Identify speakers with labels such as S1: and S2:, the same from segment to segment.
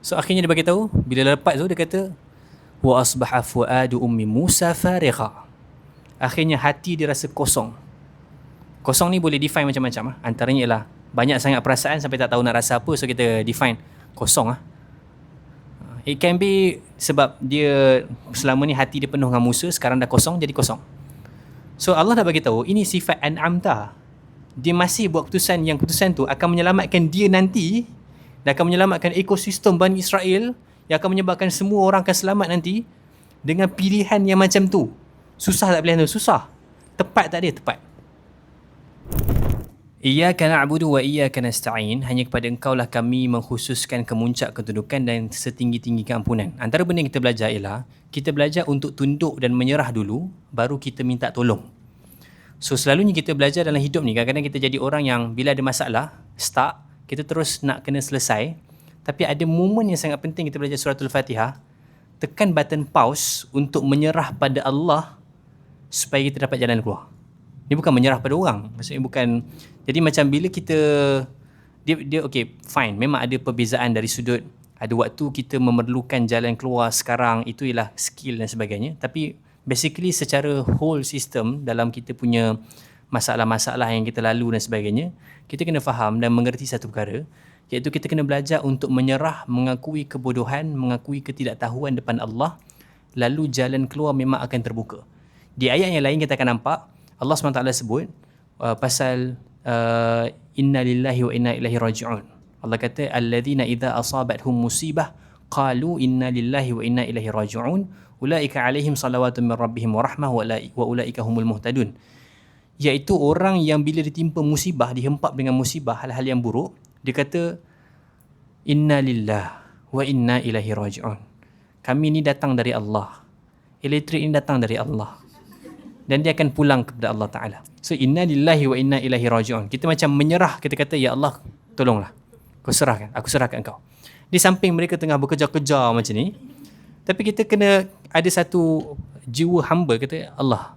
S1: So akhirnya dia bagi tahu, bila lepas tu dia kata wa asbaha fuadu ummi Musa farigha. Akhirnya hati dia rasa kosong. Kosong ni boleh define macam-macam ah. Antaranya ialah banyak sangat perasaan sampai tak tahu nak rasa apa, so kita define kosong ah. It can be sebab dia selama ni hati dia penuh dengan Musa, sekarang dah kosong, jadi kosong. So Allah dah bagi tahu ini sifat an'amta. Dia masih buat keputusan yang keputusan tu akan menyelamatkan dia nanti, dan akan menyelamatkan ekosistem Bani Israel, yang akan menyebabkan semua orang akan selamat nanti dengan pilihan yang macam tu. Susah tak pilihan tu? Susah. Tepat tak dia? Tepat. Iyyaka na'budu wa iyyaka nasta'in. Hanya kepada engkau lah kami mengkhususkan kemuncak kedudukan dan setinggi-tinggi keampunan. Antara benda yang kita belajar ialah kita belajar untuk tunduk dan menyerah dulu, baru kita minta tolong. So selalunya kita belajar dalam hidup ni, kadang-kadang kita jadi orang yang bila ada masalah, stuck, kita terus nak kena selesai. Tapi ada momen yang sangat penting kita belajar suratul Fatihah, tekan button pause untuk menyerah pada Allah supaya kita dapat jalan keluar. Ini bukan menyerah pada orang. Maksudnya bukan. Jadi macam bila kita dia okay, fine, memang ada perbezaan dari sudut ada waktu kita memerlukan jalan keluar sekarang, itu ialah skill dan sebagainya. Tapi basically secara whole system dalam kita punya masalah-masalah yang kita lalu dan sebagainya, kita kena faham dan mengerti satu perkara, iaitu kita kena belajar untuk menyerah, mengakui kebodohan, mengakui ketidaktahuan depan Allah, lalu jalan keluar memang akan terbuka. Di ayat yang lain kita akan nampak Allah SWT sebut pasal inna lillahi wa inna ilaihi raji'un. Allah kata alladzina idza asabathum musibah qalu inna lillahi wa inna ilaihi raji'un ulaika alaihim salawatun min rabbihim wa rahmah wa ulaika humul muhtadun. Iaitu orang yang bila ditimpa musibah, dihempap dengan musibah, hal-hal yang buruk, dia kata inna lillah wa inna ilaihi raji'un. Kami ni datang dari Allah. Elektrik ini datang dari Allah. Dan dia akan pulang kepada Allah Ta'ala. So inna lillahi wa inna ilaihi raji'un. Kita macam menyerah, kita kata ya Allah tolonglah, aku serahkan engkau. Di samping mereka tengah bekerja-kerja macam ni, tapi kita kena ada satu jiwa hamba, kata Allah,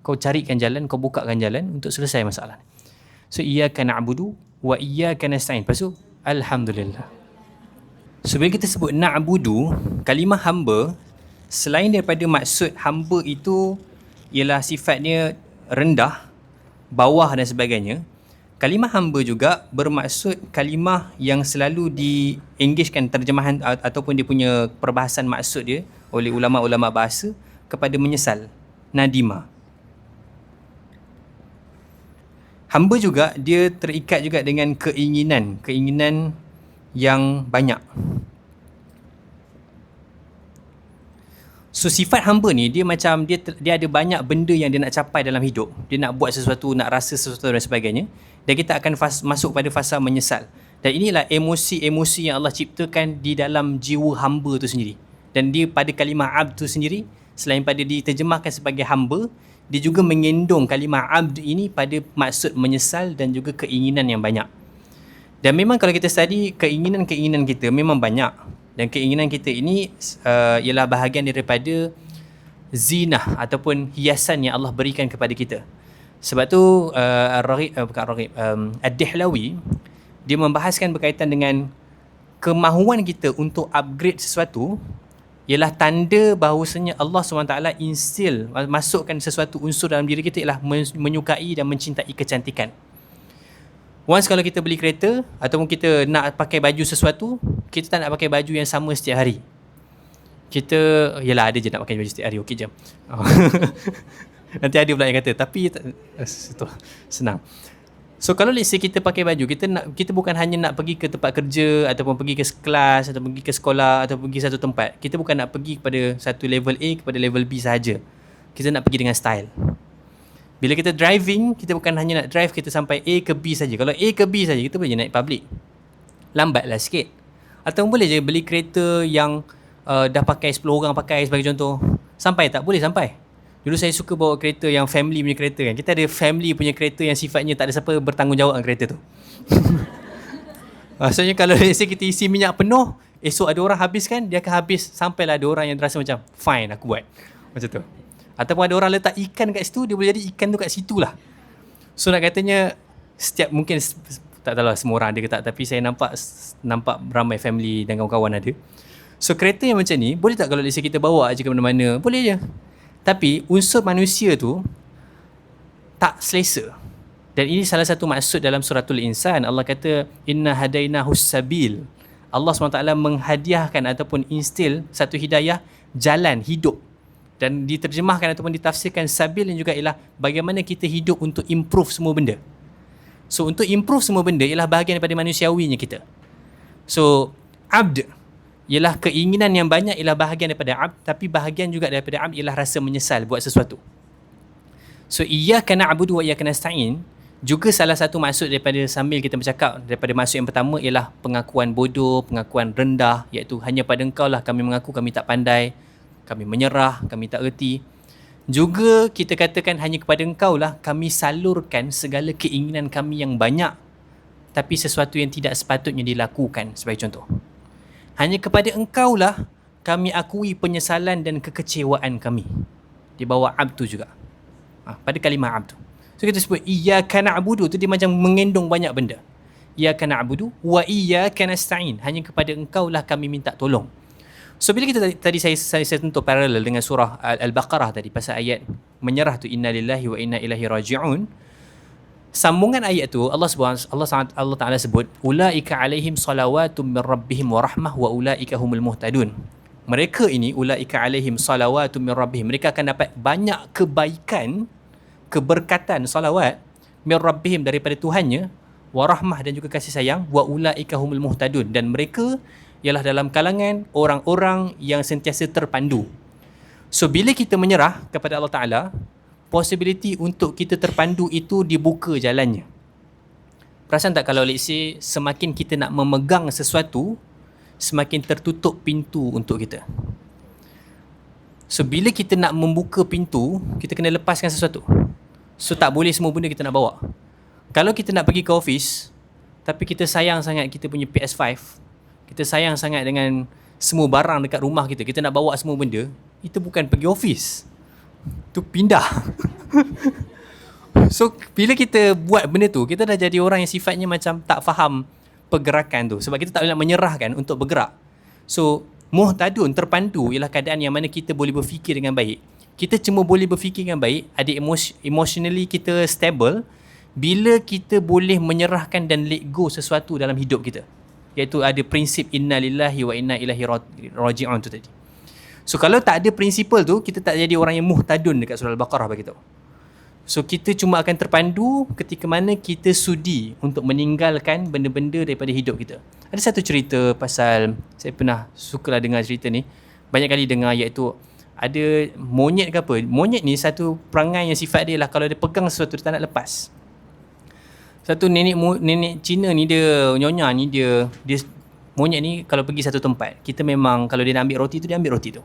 S1: kau carikan jalan, kau bukakan jalan untuk selesai masalah. So iyyaka na'budu wa iyyaka nasta'in. Lepas tu alhamdulillah. So bila kita sebut na'budu, kalimah hamba, selain daripada maksud hamba itu ialah sifatnya rendah, bawah dan sebagainya, kalimah hamba juga bermaksud kalimah yang selalu di-engagekan terjemahan ataupun dia punya perbahasan maksud dia oleh ulama-ulama bahasa kepada menyesal, nadima. Hamba juga dia terikat juga dengan keinginan yang banyak. So sifat hamba ni dia macam dia ada banyak benda yang dia nak capai dalam hidup. Dia nak buat sesuatu, nak rasa sesuatu dan sebagainya. Dan kita akan masuk pada fasa menyesal. Dan inilah emosi-emosi yang Allah ciptakan di dalam jiwa hamba tu sendiri. Dan dia pada kalimah abd tu sendiri, selain pada diterjemahkan sebagai hamba, dia juga mengendong kalimah abd ini pada maksud menyesal dan juga keinginan yang banyak. Dan memang kalau kita study, keinginan-keinginan kita memang banyak. Dan keinginan kita ini ialah bahagian daripada zinah ataupun hiasan yang Allah berikan kepada kita. Sebab tu Ad-Dihlawi dia membahaskan berkaitan dengan kemahuan kita untuk upgrade sesuatu ialah tanda bahawasanya Allah SWT instill, masukkan sesuatu unsur dalam diri kita ialah menyukai dan mencintai kecantikan. Once kalau kita beli kereta ataupun kita nak pakai baju sesuatu, kita tak nak pakai baju yang sama setiap hari. Kita, yelah ada je nak pakai baju setiap hari, okey je. Nanti ada pula yang kata, tapi itu senang. So kalau let's say kita pakai baju, kita bukan hanya nak pergi ke tempat kerja ataupun pergi ke kelas atau pergi ke sekolah atau pergi satu tempat. Kita bukan nak pergi kepada satu level A kepada level B sahaja. Kita nak pergi dengan style. Bila kita driving, kita bukan hanya nak drive kita sampai A ke B saja. Kalau A ke B saja, kita boleh je naik public. Lambatlah sikit. Atau boleh je beli kereta yang dah pakai 10 orang pakai sebagai contoh. Sampai tak? Boleh sampai. Dulu saya suka bawa kereta yang family punya kereta kan. Kita ada family punya kereta yang sifatnya tak ada siapa bertanggungjawab dengan kereta tu. Maksudnya kalau kita isi minyak penuh, esok ada orang habiskan, dia akan habis sampailah ada orang yang terasa macam fine aku buat. Macam tu. Ataupun ada orang letak ikan kat situ, dia boleh jadi ikan tu kat situ lah. So nak katanya mungkin Tak tahu lah semua orang ada ke tak, tapi saya nampak ramai family dan kawan-kawan ada. So kereta yang macam ni, boleh tak kalau let's say kita bawa je ke mana-mana? Boleh je. Tapi unsur manusia tu tak selesa. Dan ini salah satu maksud dalam suratul Insan. Allah kata, Inna hadainahus sabil. Allah SWT menghadiahkan ataupun instil satu hidayah, jalan hidup. Dan diterjemahkan ataupun ditafsirkan sabil yang juga ialah bagaimana kita hidup untuk improve semua benda. So untuk improve semua benda ialah bahagian daripada manusiawinya kita. So abd ialah keinginan yang banyak ialah bahagian daripada abd, tapi bahagian juga daripada abd ialah rasa menyesal buat sesuatu. So iyyaka na'budu wa iyyaka nasta'in juga salah satu maksud daripada sambil kita bercakap, daripada maksud yang pertama ialah pengakuan bodoh, pengakuan rendah, iaitu hanya pada engkau lah kami mengaku kami tak pandai, kami menyerah, kami tak erti. Juga kita katakan hanya kepada engkau lah kami salurkan segala keinginan kami yang banyak, tapi sesuatu yang tidak sepatutnya dilakukan. Sebagai contoh, hanya kepada engkau lah kami akui penyesalan dan kekecewaan kami. Di bawah abd tu juga. Pada kalimah abd tu. So kita sebut iyyaka na'budu tu dia macam mengendong banyak benda. Iyyaka na'budu wa iyyaka nasta'in. Hanya kepada engkau lah kami minta tolong. So bila kita tadi saya tentu paralel dengan surah Al-Baqarah tadi pasal ayat menyerah tu inna lillahi wa inna ilaihi raji'un. Sambungan ayat tu Allah Taala sebut ulaika alaihim salawatum min rabbihim wa rahmah wa ulaika humul muhtadun. Mereka ini ulaika alaihim salawatum min rabbihim, mereka akan dapat banyak kebaikan, keberkatan, salawat min rabbihim daripada Tuhannya, wa rahmah dan juga kasih sayang, wa ulaika humul muhtadun, dan mereka ialah dalam kalangan orang-orang yang sentiasa terpandu. So bila kita menyerah kepada Allah Taala, possibility untuk kita terpandu itu dibuka jalannya. Perasan tak kalau let's say semakin kita nak memegang sesuatu, semakin tertutup pintu untuk kita. So bila kita nak membuka pintu, kita kena lepaskan sesuatu. So tak boleh semua benda kita nak bawa. Kalau kita nak pergi ke office, tapi kita sayang sangat kita punya PS5, kita sayang sangat dengan semua barang dekat rumah kita, kita nak bawa semua benda, itu bukan pergi office, tu pindah. So bila kita buat benda tu, kita dah jadi orang yang sifatnya macam tak faham pergerakan tu, sebab kita tak boleh nak menyerahkan untuk bergerak. So muhtadun, terpandu, ialah keadaan yang mana kita boleh berfikir dengan baik. Kita cuma boleh berfikir dengan baik, ada emotionally kita stable bila kita boleh menyerahkan dan let go sesuatu dalam hidup kita, iaitu ada prinsip inna lillahi wa inna ilaihi raji'un tu tadi. So kalau tak ada prinsipal tu, kita tak jadi orang yang muhtadun dekat surah Al-Baqarah bagi tahu. So kita cuma akan terpandu ketika mana kita sudi untuk meninggalkan benda-benda daripada hidup kita. Ada satu cerita pasal, saya pernah sukalah dengar cerita ni, banyak kali dengar, iaitu ada monyet ke apa. Monyet ni satu perangai yang sifat dia lah, kalau dia pegang sesuatu dia tak nak lepas. Satu nenek Cina ni, dia nyonya ni, dia monyet ni kalau pergi satu tempat, kita memang kalau dia nak ambil roti tu, dia ambil roti tu.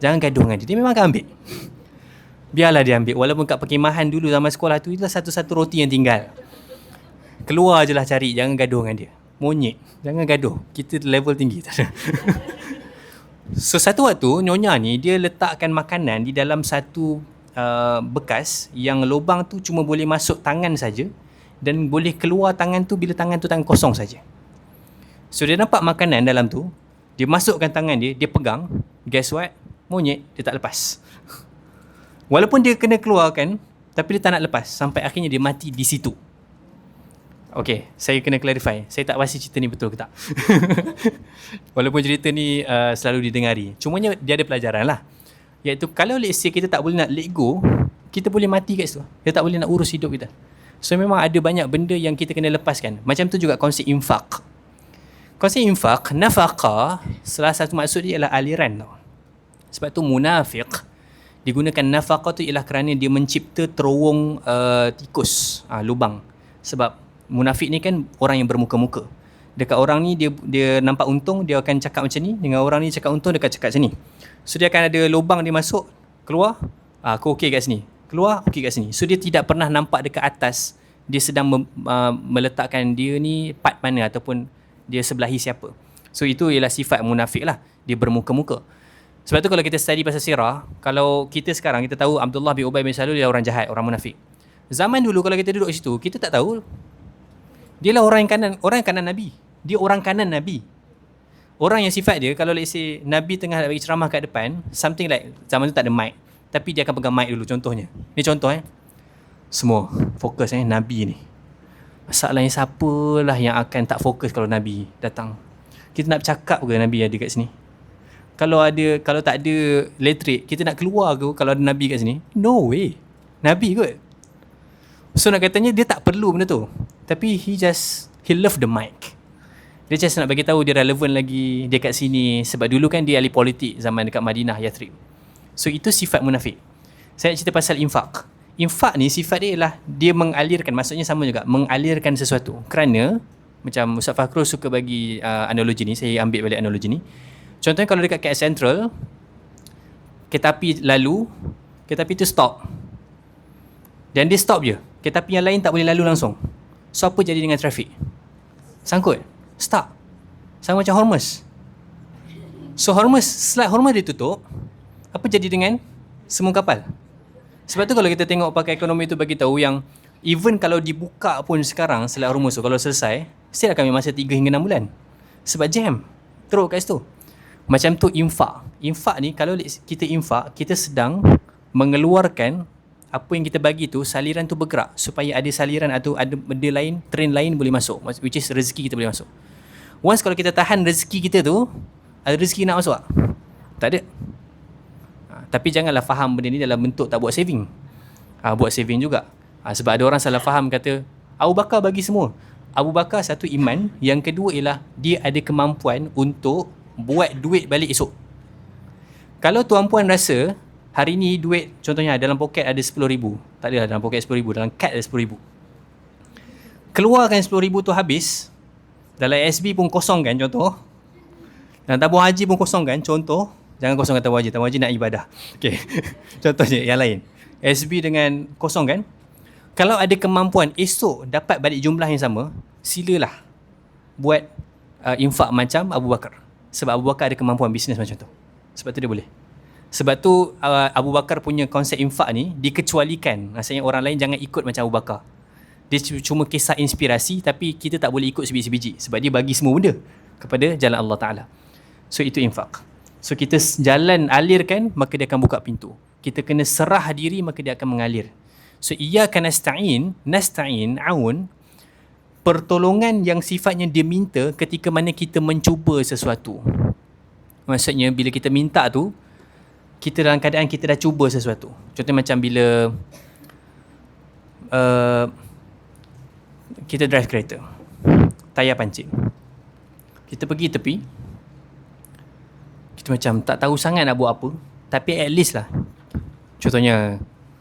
S1: Jangan gaduh dengan dia, dia memang akan ambil. Biarlah dia ambil, walaupun kat perkemahan dulu zaman sekolah tu, itulah satu-satu roti yang tinggal. Keluar je lah cari, jangan gaduh dengan dia. Monyet, jangan gaduh, kita level tinggi. So satu waktu nyonya ni dia letakkan makanan di dalam satu bekas yang lubang tu cuma boleh masuk tangan saja, dan boleh keluar tangan tu bila tangan tu tangan kosong saja. So dia nampak makanan dalam tu, dia masukkan tangan dia, dia pegang, guess what? Monyet dia tak lepas. Walaupun dia kena keluarkan, tapi dia tak nak lepas, sampai akhirnya dia mati di situ. Okay, saya kena clarify, saya tak pasti cerita ni betul ke tak. Walaupun cerita ni selalu didengari, cumanya dia ada pelajaran lah, iaitu kalau let's say kita tak boleh nak let go, kita boleh mati kat situ. Kita tak boleh nak urus hidup kita. So memang ada banyak benda yang kita kena lepaskan. Macam tu juga konsep infak. Konsep infak, nafaqah, salah satu maksud dia ialah aliran tau. Sebab tu munafik digunakan nafaqah tu ialah kerana dia mencipta terowong tikus, lubang. Sebab munafik ni kan orang yang bermuka-muka. Dekat orang ni dia nampak untung, dia akan cakap macam ni, dengan orang ni cakap untung, dia akan cakap macam ni. So dia akan ada lubang, dia masuk, keluar, aku okey kat sini, keluar, okey kat sini. So dia tidak pernah nampak dekat atas dia sedang meletakkan dia ni part mana ataupun dia sebelahi siapa. So itu ialah sifat munafik lah, dia bermuka-muka. Sebab tu kalau kita study pasal sirah, kalau kita sekarang kita tahu Abdullah bin Ubay bin Salul dia orang jahat, orang munafik. Zaman dulu kalau kita duduk situ, kita tak tahu Dia lah orang yang kanan Nabi. Dia orang kanan Nabi. Orang yang sifat dia, kalau let's say Nabi tengah bagi ceramah kat depan, something like, zaman tu tak ada mic, tapi dia akan pegang mic dulu, contohnya. Ni contoh semua fokus Nabi ni. Masalahnya siapalah yang akan tak fokus kalau Nabi datang? Kita nak bercakap ke Nabi ada kat sini? Kalau tak ada literate, kita nak keluar ke kalau ada Nabi kat sini? No way. Nabi kot. So nak katanya dia tak perlu benda tu. Tapi he love the mic. Dia just nak bagi tahu dia relevan lagi dia kat sini. Sebab dulu kan dia ahli politik zaman dekat Madinah, Yathrib. So itu sifat munafik. Saya nak cerita pasal infak. Infak ni sifat dia ialah dia mengalirkan, maksudnya sama juga, mengalirkan sesuatu. Kerana macam Ustaz Fakhrul suka bagi analogi ni, saya ambil balik analogi ni. Contohnya kalau dekat KL Central, kereta api lalu, kereta api tu stop. Dan dia stop je. Kereta api yang lain tak boleh lalu langsung. So apa jadi dengan trafik? Sangkut. Stuck. Sama macam Hormuz. So setelah Hormuz ditutup, apa jadi dengan semua kapal? Sebab tu kalau kita tengok pakai ekonomi tu bagi tahu yang even kalau dibuka pun sekarang setelah Hormuz tu, kalau selesai, still akan ambil masa 3 hingga 6 bulan. Sebab jam. Teruk kat situ. Macam tu infak. Infak ni kalau kita infak, kita sedang mengeluarkan apa yang kita bagi tu, saliran tu bergerak supaya ada saliran atau ada benda lain, train lain boleh masuk, which is rezeki kita boleh masuk. Once kalau kita tahan rezeki kita tu, ada rezeki nak masuk tak? Tak ada. Tapi janganlah faham benda ni dalam bentuk tak buat saving. Buat saving juga. Sebab ada orang salah faham kata Abu Bakar bagi semua. Abu Bakar satu iman, yang kedua ialah dia ada kemampuan untuk buat duit balik esok. Kalau tuan-puan rasa hari ni duit, contohnya dalam poket ada 10,000. Tak adalah dalam poket 10,000, dalam kad ada 10,000. Keluarkan 10,000 tu habis, dalam SB pun kosong kan, contoh. Dalam tabung haji pun kosong kan, contoh. Jangan kosongkan tabung haji nak ibadah. Okay. Contohnya yang lain. SB dengan kosong kan. Kalau ada kemampuan esok dapat balik jumlah yang sama, silalah buat infak macam Abu Bakar. Sebab Abu Bakar ada kemampuan bisnes macam tu. Sebab tu dia boleh. Sebab tu Abu Bakar punya konsep infak ni dikecualikan. Maksudnya orang lain jangan ikut macam Abu Bakar. Dia cuma kisah inspirasi, tapi kita tak boleh ikut sebiji-sebiji. Sebab dia bagi semua benda kepada jalan Allah Ta'ala. So itu infak. So kita jalan alirkan, maka dia akan buka pintu. Kita kena serah diri, maka dia akan mengalir. So iyyaka nasta'in, aun, pertolongan yang sifatnya dia minta ketika mana kita mencuba sesuatu. Maksudnya bila kita minta tu, kita dalam keadaan kita dah cuba sesuatu. Contohnya macam bila kita drive kereta, tayar pancit, kita pergi tepi, kita macam tak tahu sangat nak buat apa, tapi at least lah, contohnya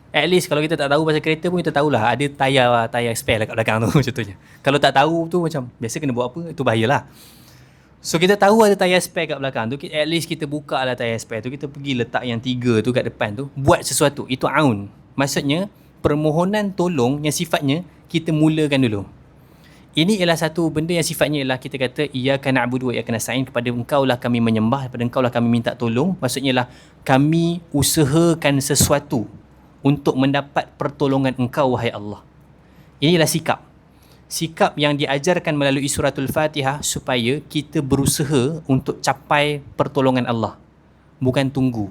S1: at least kalau kita tak tahu pasal kereta pun kita tahulah ada tayar spare lah kat belakang tu. Contohnya kalau tak tahu tu macam biasa kena buat apa, itu bahayalah. So kita tahu ada tayar spare kat belakang tu, at least kita buka lah tayar spare tu, kita pergi letak yang 3 tu kat depan tu, buat sesuatu. Itu aun. Maksudnya permohonan tolong yang sifatnya kita mulakan dulu. Ini ialah satu benda yang sifatnya ialah kita kata iyyaka na'budu wa iyyaka nasta'in, kepada engkau lah kami menyembah, kepada engkau lah kami minta tolong. Maksudnya lah kami usahakan sesuatu untuk mendapat pertolongan engkau wahai Allah. Inilah sikap yang diajarkan melalui suratul Fatihah, supaya kita berusaha untuk capai pertolongan Allah, bukan tunggu.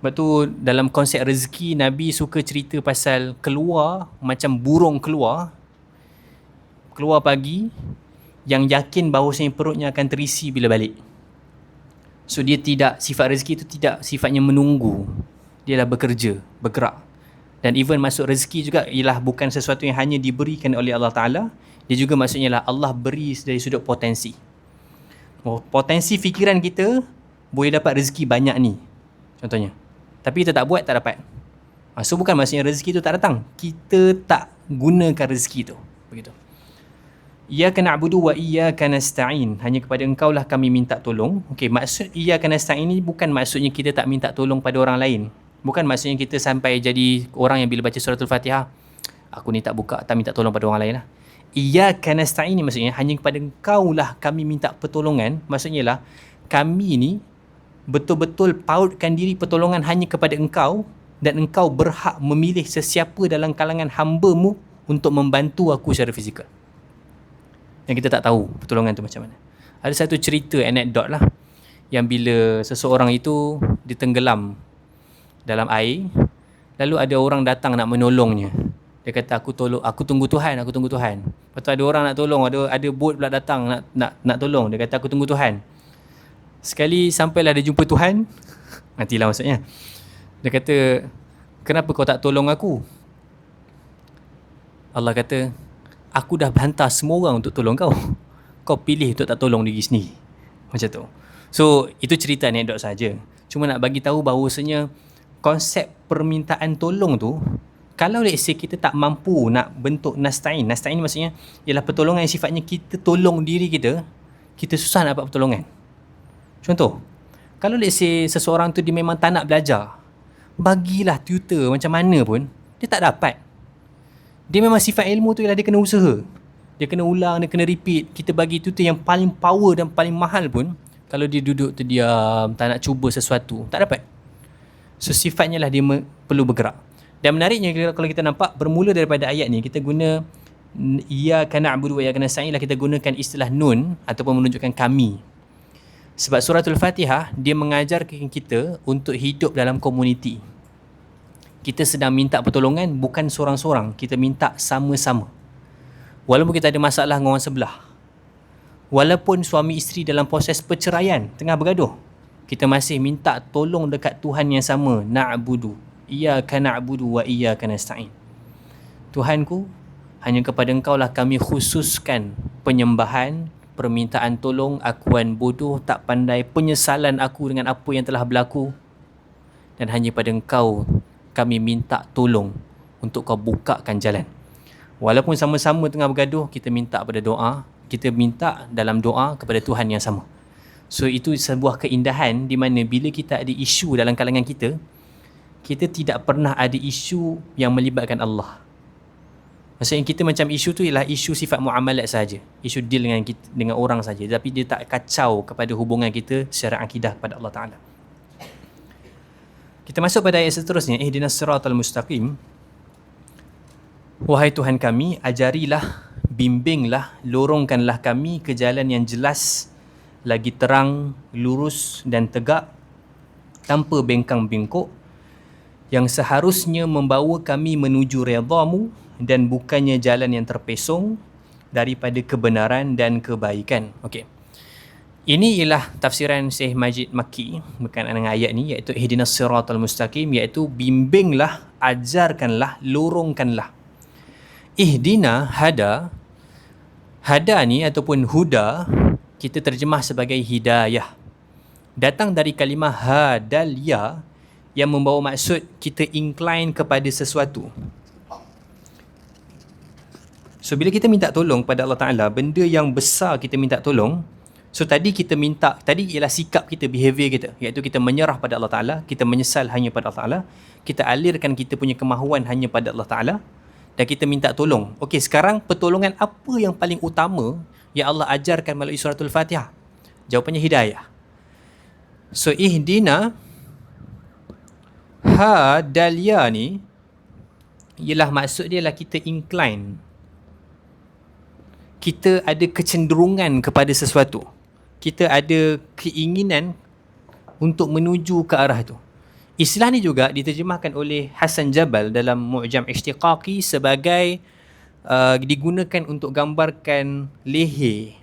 S1: Sebab tu dalam konsep rezeki, Nabi suka cerita pasal keluar macam burung keluar pagi, yang yakin bahawasanya perutnya akan terisi bila balik. So dia tidak, sifat rezeki itu tidak sifatnya menunggu, dia lah bekerja, bergerak. Dan even masuk rezeki juga ialah bukan sesuatu yang hanya diberikan oleh Allah Ta'ala, dia juga maksudnya lah Allah beri dari sudut potensi. Potensi fikiran kita boleh dapat rezeki banyak ni, contohnya, tapi kita tak buat, tak dapat. So bukan maksudnya rezeki tu tak datang, kita tak gunakan rezeki tu. Begitu. Iyyaka na'budu wa iyyaka nasta'in, hanya kepada engkau lah kami minta tolong. Okey, maksud iyyaka nasta'in ni bukan maksudnya kita tak minta tolong pada orang lain. Bukan maksudnya kita sampai jadi orang yang bila baca suratul Fatihah, aku ni tak minta tolong pada orang lain lah. Iyyaka nasta'in ni maksudnya hanya kepada engkau lah kami minta pertolongan. Maksudnya lah kami ni betul-betul pautkan diri pertolongan hanya kepada engkau, dan engkau berhak memilih sesiapa dalam kalangan hamba-Mu untuk membantu aku secara fizikal. yang kita tak tahu pertolongan tu macam mana. Ada satu cerita anekdot lah, yang bila seseorang itu ditenggelam dalam air, lalu ada orang datang nak menolongnya. Dia kata, aku tunggu Tuhan, aku tunggu Tuhan. Lepas tu ada orang nak tolong, ada bot pula datang nak tolong. Dia kata, aku tunggu Tuhan. Sekali sampailah dia jumpa Tuhan, matilah maksudnya. Dia kata, kenapa kau tak tolong aku? Allah kata, aku dah hantar semua orang untuk tolong kau. Kau pilih untuk tak tolong diri sendiri. Macam tu. So, itu cerita anekdot saja. Cuma nak bagi tahu bahawasanya konsep permintaan tolong tu, kalau let's say kita tak mampu nak bentuk nasta'in. Nasta'in maksudnya ialah pertolongan yang sifatnya kita tolong diri kita, kita susah nak dapat pertolongan. Contoh, kalau let's say seseorang tu dia memang tak nak belajar, bagilah tutor macam mana pun, dia tak dapat. Dia memang sifat ilmu tu ialah dia kena usaha. Dia kena ulang, dia kena repeat. Kita bagi tutor yang paling power dan paling mahal pun, kalau dia duduk tu diam, tak nak cuba sesuatu, tak dapat. So sifatnya lah dia perlu bergerak. Dan menariknya kalau kita nampak, bermula daripada ayat ni, kita guna iyyaka na'budu wa iyyaka nasta'in lah, kita gunakan istilah nun ataupun menunjukkan kami. Sebab suratul Fatihah, dia mengajarkan kita untuk hidup dalam komuniti. Kita sedang minta pertolongan bukan seorang-seorang, kita minta sama-sama. Walaupun kita ada masalah dengan orang sebelah, walaupun suami isteri dalam proses perceraian, tengah bergaduh, kita masih minta tolong dekat Tuhan yang sama. Na'budu, iyyaka na'budu wa iyyaka nasta'in. Tuhanku, hanya kepada Engkau lah kami khususkan penyembahan, permintaan tolong, akuan bodoh, tak pandai, penyesalan aku dengan apa yang telah berlaku. Dan hanya pada Engkau kami minta tolong untuk Kau bukakan jalan. Walaupun sama-sama tengah bergaduh, kita minta pada doa, kita minta dalam doa kepada Tuhan yang sama. So itu sebuah keindahan di mana bila kita ada isu dalam kalangan kita, kita tidak pernah ada isu yang melibatkan Allah. Maksudnya kita macam isu tu ialah isu sifat muamalat saja, isu deal dengan orang saja, tapi dia tak kacau kepada hubungan kita secara akidah kepada Allah Ta'ala. Kita masuk pada ayat seterusnya, ihdinas siratal mustaqim. Wahai Tuhan kami, ajarilah, bimbinglah, lorongkanlah kami ke jalan yang jelas, lagi terang, lurus dan tegak, tanpa bengkang-bengkok, yang seharusnya membawa kami menuju redha-Mu dan bukannya jalan yang terpesong daripada kebenaran dan kebaikan. Okey. Ini ialah tafsiran Syekh Majid Makki berkenaan dengan ayat ni, iaitu ihdinas siratal mustaqim, iaitu bimbinglah, ajarkanlah, lorongkanlah. Ihdina, hada ni ataupun huda, kita terjemah sebagai hidayah. Datang dari kalimah hadalya yang membawa maksud kita incline kepada sesuatu. So bila kita minta tolong pada Allah Ta'ala, benda yang besar kita minta tolong, so tadi ialah sikap kita, behavior kita, iaitu kita menyerah pada Allah Ta'ala, kita menyesal hanya pada Allah Ta'ala, kita alirkan kita punya kemahuan hanya pada Allah Ta'ala, dan kita minta tolong. Okey, sekarang pertolongan apa yang paling utama yang Allah ajarkan melalui suratul Fatihah? Jawapannya hidayah. So ihdina, hadalya ni ialah maksud dia lah kita incline, kita ada kecenderungan kepada sesuatu, kita ada keinginan untuk menuju ke arah itu. Istilah ni juga diterjemahkan oleh Hasan Jabal dalam Mu'jam Ishtiqaqi sebagai digunakan untuk gambarkan leher.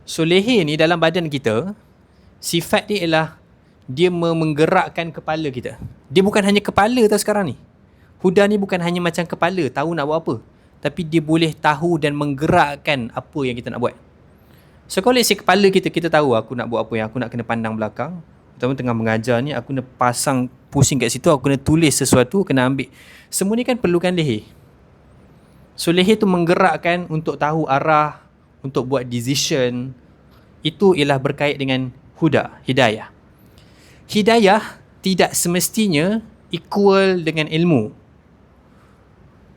S1: So leher ni dalam badan kita, sifat dia ialah dia menggerakkan kepala kita. Dia bukan hanya kepala tau sekarang ni. Huda ni bukan hanya macam kepala, tahu nak buat apa, tapi dia boleh tahu dan menggerakkan apa yang kita nak buat. So kalau let's say kepala kita tahu aku nak buat apa, yang aku nak kena pandang belakang, pertama tengah mengajar ni aku kena pasang pusing kat situ, aku kena tulis sesuatu, kena ambil. Semua ni kan perlukan leher. So leher tu menggerakkan untuk tahu arah, untuk buat decision. Itu ialah berkait dengan huda, hidayah. Hidayah tidak semestinya equal dengan ilmu.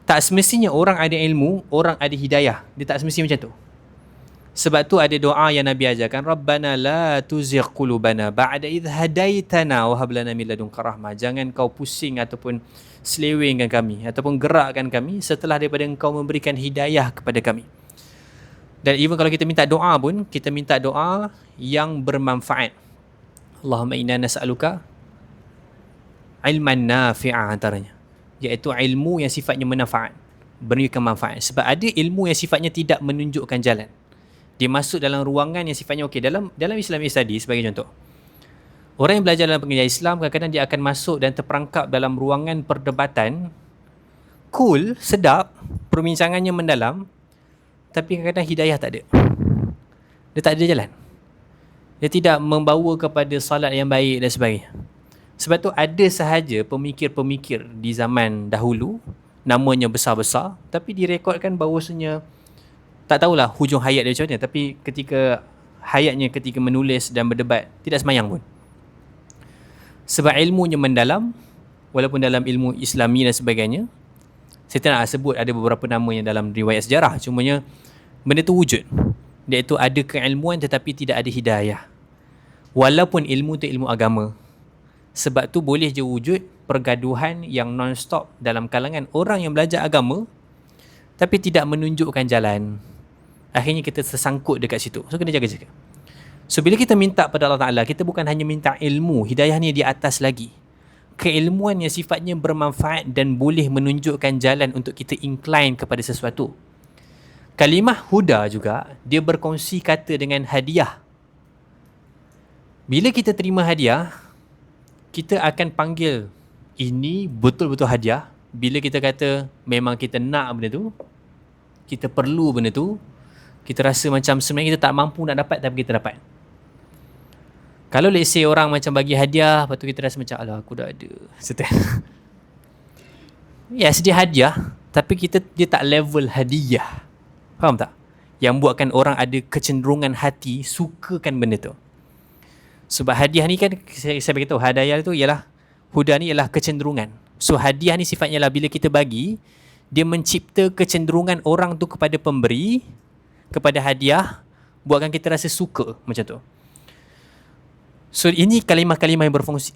S1: Tak semestinya orang ada ilmu, orang ada hidayah. Dia tak semestinya macam tu. Sebab tu ada doa yang Nabi ajarkan, Rabbana la tuzigh qulubana ba'da idh hadaitana wa hab lana min ladunka rahmah. Jangan kau pusing ataupun selewengkan kami ataupun gerakkan kami setelah daripada engkau memberikan hidayah kepada kami. Dan even kalau kita minta doa pun, kita minta doa yang bermanfaat. Allahumma inna nas'aluka ilman nafi'ah antaranya, iaitu ilmu yang sifatnya bermanfaat, berikan manfaat. Sebab ada ilmu yang sifatnya tidak menunjukkan jalan. Dia masuk dalam ruangan yang sifatnya okey. Dalam Islamic study sebagai contoh, orang yang belajar dalam pengajian Islam kadang-kadang dia akan masuk dan terperangkap dalam ruangan perdebatan, cool, sedap, perbincangannya mendalam, tapi kadang-kadang hidayah tak ada. Dia tak ada jalan. Dia tidak membawa kepada salat yang baik dan sebagainya. Sebab tu ada sahaja pemikir-pemikir di zaman dahulu, namanya besar-besar, tapi direkodkan bahawasanya tak tahulah hujung hayat dia macam mana, tapi ketika hayatnya ketika menulis dan berdebat tidak semayang pun. Sebab ilmunya mendalam, walaupun dalam ilmu Islami dan sebagainya. Saya tak nak sebut ada beberapa nama yang dalam riwayat sejarah, cumanya benda tu wujud, iaitu ada keilmuan tetapi tidak ada hidayah. Walaupun ilmu tu ilmu agama. Sebab tu boleh je wujud pergaduhan yang non-stop dalam kalangan orang yang belajar agama tapi tidak menunjukkan jalan. Akhirnya kita tersangkut dekat situ. So kena jaga-jaga. So bila kita minta pada Allah Ta'ala, kita bukan hanya minta ilmu, hidayah ni di atas lagi. Keilmuan yang sifatnya bermanfaat dan boleh menunjukkan jalan untuk kita incline kepada sesuatu. Kalimah huda juga, dia berkongsi kata dengan hadiah. Bila kita terima hadiah, kita akan panggil ini betul-betul hadiah. Bila kita kata memang kita nak benda tu, kita perlu benda tu, kita rasa macam sebenarnya kita tak mampu nak dapat tapi kita dapat. Kalau let's say orang macam bagi hadiah, lepas tu kita rasa macam alah aku dah ada setel. Yes, dia hadiah, tapi dia tak level hadiah. Faham tak? Yang buatkan orang ada kecenderungan hati sukakan benda tu. Sebab hadiah ni kan, saya beritahu hadiah tu ialah, huda ni ialah kecenderungan. So hadiah ni sifatnya lah bila kita bagi, dia mencipta kecenderungan orang tu kepada pemberi, kepada hadiah, buatkan kita rasa suka macam tu. So ini kalimah-kalimah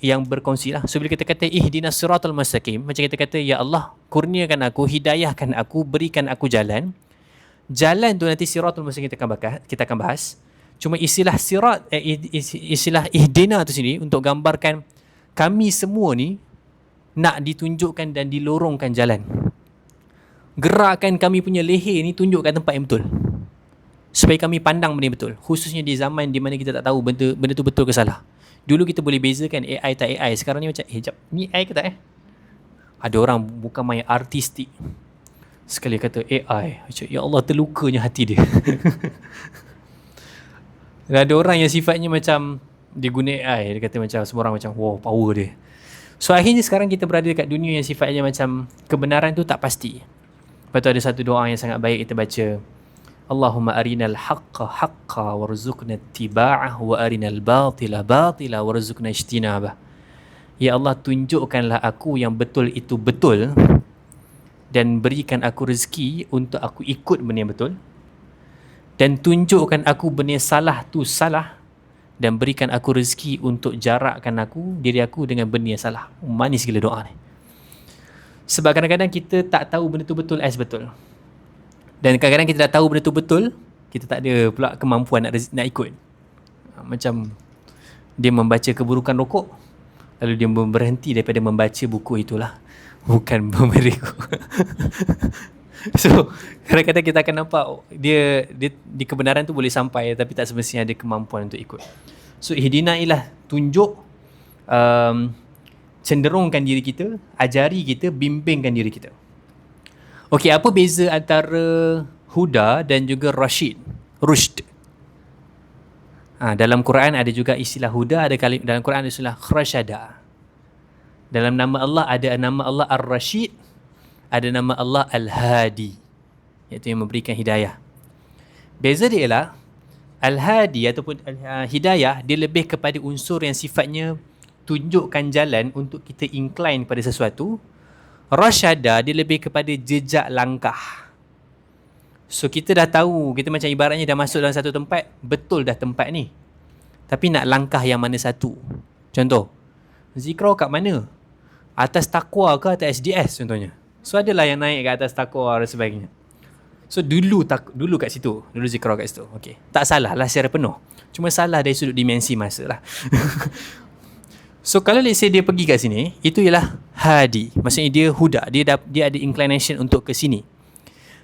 S1: yang berkongsi lah. So bila kita kata ihdinas siratal mustaqim, macam kita kata ya Allah kurniakan aku, hidayahkan aku, berikan aku jalan. Jalan tu nanti siratul mustaqim kita akan bahas. Cuma istilah sirat, istilah ihdina tu sini untuk gambarkan kami semua ni nak ditunjukkan dan dilorongkan jalan. Gerakkan kami punya leher ni tunjuk kat tempat yang betul, supaya kami pandang benda betul. Khususnya di zaman di mana kita tak tahu benda tu betul ke salah. Dulu kita boleh bezakan AI tak AI. Sekarang ni macam jap, ni AI ke tak Ada orang bukan main artistik, sekali kata AI, macam ya Allah terlukanya hati dia. Dan ada orang yang sifatnya macam dia guna AI, dia kata macam semua orang macam wow power dia. So akhirnya sekarang kita berada dekat dunia yang sifatnya macam kebenaran tu tak pasti. Lepas tu ada satu doa yang sangat baik kita baca, Allahumma arinal haqqa haqqa warzuqna ittiba'ah wa arinal batila batila warzuqna ijtinabah. Ya Allah tunjukkanlah aku yang betul itu betul dan berikan aku rezeki untuk aku ikut benda yang betul, dan tunjukkan aku benda salah tu salah dan berikan aku rezeki untuk jarakkan diri aku dengan benda yang salah. Manis gila doa ni. Sebab kadang-kadang kita tak tahu benda tu betul as betul. Dan kadang-kadang kita dah tahu benda tu betul, kita tak ada pula kemampuan nak ikut. Macam dia membaca keburukan rokok, lalu dia berhenti daripada membaca buku itulah, bukan memberiku. So kadang-kadang kita akan nampak dia di kebenaran tu boleh sampai, tapi tak semestinya ada kemampuan untuk ikut. So ihdina ialah tunjuk, cenderungkan diri kita, ajari kita, bimbingkan diri kita. Okey, apa beza antara huda dan juga rushd? Dalam Quran ada juga istilah huda, dalam Quran ada istilah khrashada. Dalam nama Allah ada nama Allah Ar-Rashid, ada nama Allah Al-Hadi, iaitu yang memberikan hidayah. Beza dia ialah Al-Hadi ataupun hidayah, dia lebih kepada unsur yang sifatnya tunjukkan jalan untuk kita incline pada sesuatu. Rasyada dia lebih kepada jejak langkah. So kita dah tahu, kita macam ibaratnya dah masuk dalam satu tempat, betul dah tempat ni. Tapi nak langkah yang mana satu. Contoh, zikrah kat mana? Atas Taqwa ke atas SDS contohnya. So adalah yang naik kat atas Taqwa dan sebagainya. So dulu kat situ, dulu zikrah kat situ. Okey. Tak salah lah secara penuh. Cuma salah dari sudut dimensi masa lah. So kalau let's say dia pergi kat sini, itu ialah hadi. Maksudnya dia huda, dia ada inclination untuk ke sini.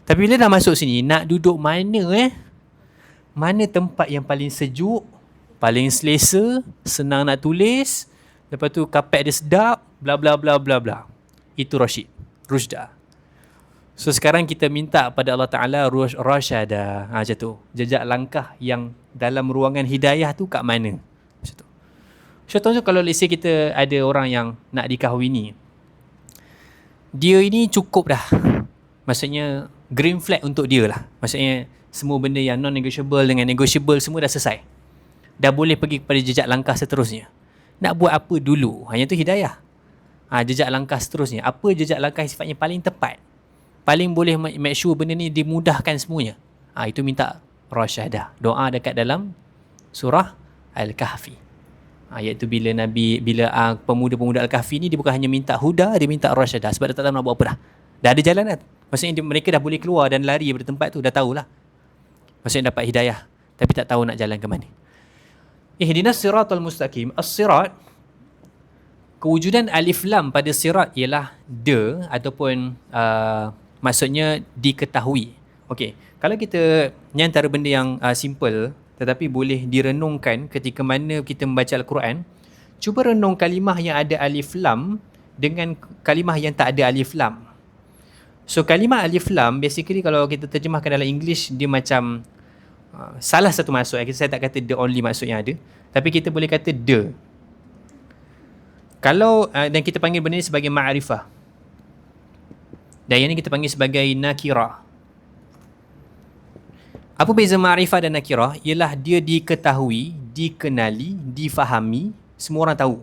S1: Tapi bila dah masuk sini, nak duduk mana Mana tempat yang paling sejuk, paling selesa, senang nak tulis, lepas tu kapet dia sedap, bla bla bla bla bla. Itu rusydah. So sekarang kita minta pada Allah Ta'ala rasyada. Macam tu. Jejak langkah yang dalam ruangan hidayah tu kat mana. Macam tu. Contohnya kalau let's say kita ada orang yang nak dikahwini, dia ini cukup dah. Maksudnya green flag untuk dia lah. Maksudnya semua benda yang non-negotiable dengan negotiable semua dah selesai. Dah boleh pergi kepada jejak langkah seterusnya. Nak buat apa dulu? Hanya tu hidayah. Jejak langkah seterusnya. Apa jejak langkah yang sifatnya paling tepat? Paling boleh make sure benda ni dimudahkan semuanya. Itu minta rasyadah. Doa dekat dalam surah Al-Kahfi. Iaitu bila pemuda-pemuda Al-Kahfi ni, dia bukan hanya minta huda, dia minta rasyadah. Sebab dia tak tahu nak buat apa dah. Dah ada jalan dah. Maksudnya mereka dah boleh keluar dan lari daripada tempat tu. Dah tahulah. Maksudnya dapat hidayah. Tapi tak tahu nak jalan ke mana. Ihdinas siratal mustaqim. As-sirat, kewujudan alif lam pada sirat ialah ataupun maksudnya diketahui. Okey, kalau kita, ni antara benda yang simple tetapi boleh direnungkan ketika mana kita membaca Al-Quran. Cuba renung kalimah yang ada alif lam dengan kalimah yang tak ada alif lam. So kalimah alif lam basically kalau kita terjemahkan dalam English, dia macam salah satu maksud. Saya tak kata the only maksud yang ada, tapi kita boleh kata the. Kalau dan kita panggil benda ni sebagai ma'rifah, dan yang ni kita panggil sebagai nakirah. Apa beza ma'rifah dan nakirah? Ialah dia diketahui, dikenali, difahami, semua orang tahu.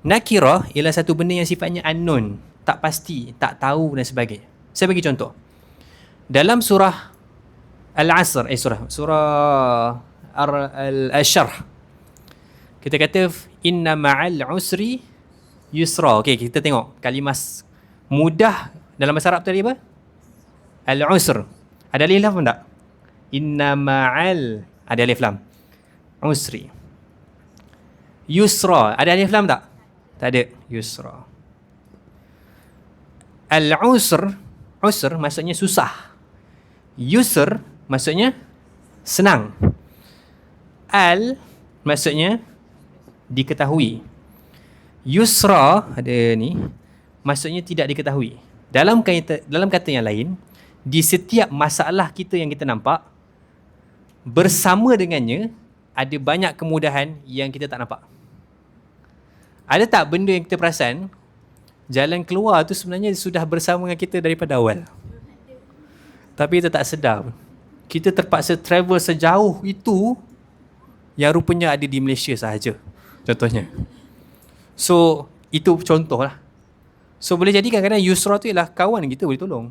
S1: Nakirah ialah satu benda yang sifatnya unknown, tak pasti, tak tahu dan sebagainya. Saya bagi contoh. Dalam surah Al-Asr, surah Al-Syarh, kita kata inna ma'al usri yusra. Okey, kita tengok kalimah mudah dalam bahasa Arab tadi apa? Al-usr. Ada alif lam tak? Inna ma'al, ada alif lam. Usri. Yusra, ada alif lam tak? Tak ada. Yusra. Al-usr, usr maksudnya susah. Yusr maksudnya senang. Al maksudnya diketahui. Yusra ada ni maksudnya tidak diketahui. Dalam kata yang lain, di setiap masalah kita yang kita nampak, bersama dengannya ada banyak kemudahan yang kita tak nampak. Ada tak benda yang kita perasan jalan keluar tu sebenarnya sudah bersama dengan kita daripada awal, tapi kita tak sedar. Kita terpaksa travel sejauh itu yang rupanya ada di Malaysia sahaja, contohnya. So itu contoh lah. So boleh jadi kadang-kadang Yusra tu ialah kawan kita, boleh tolong,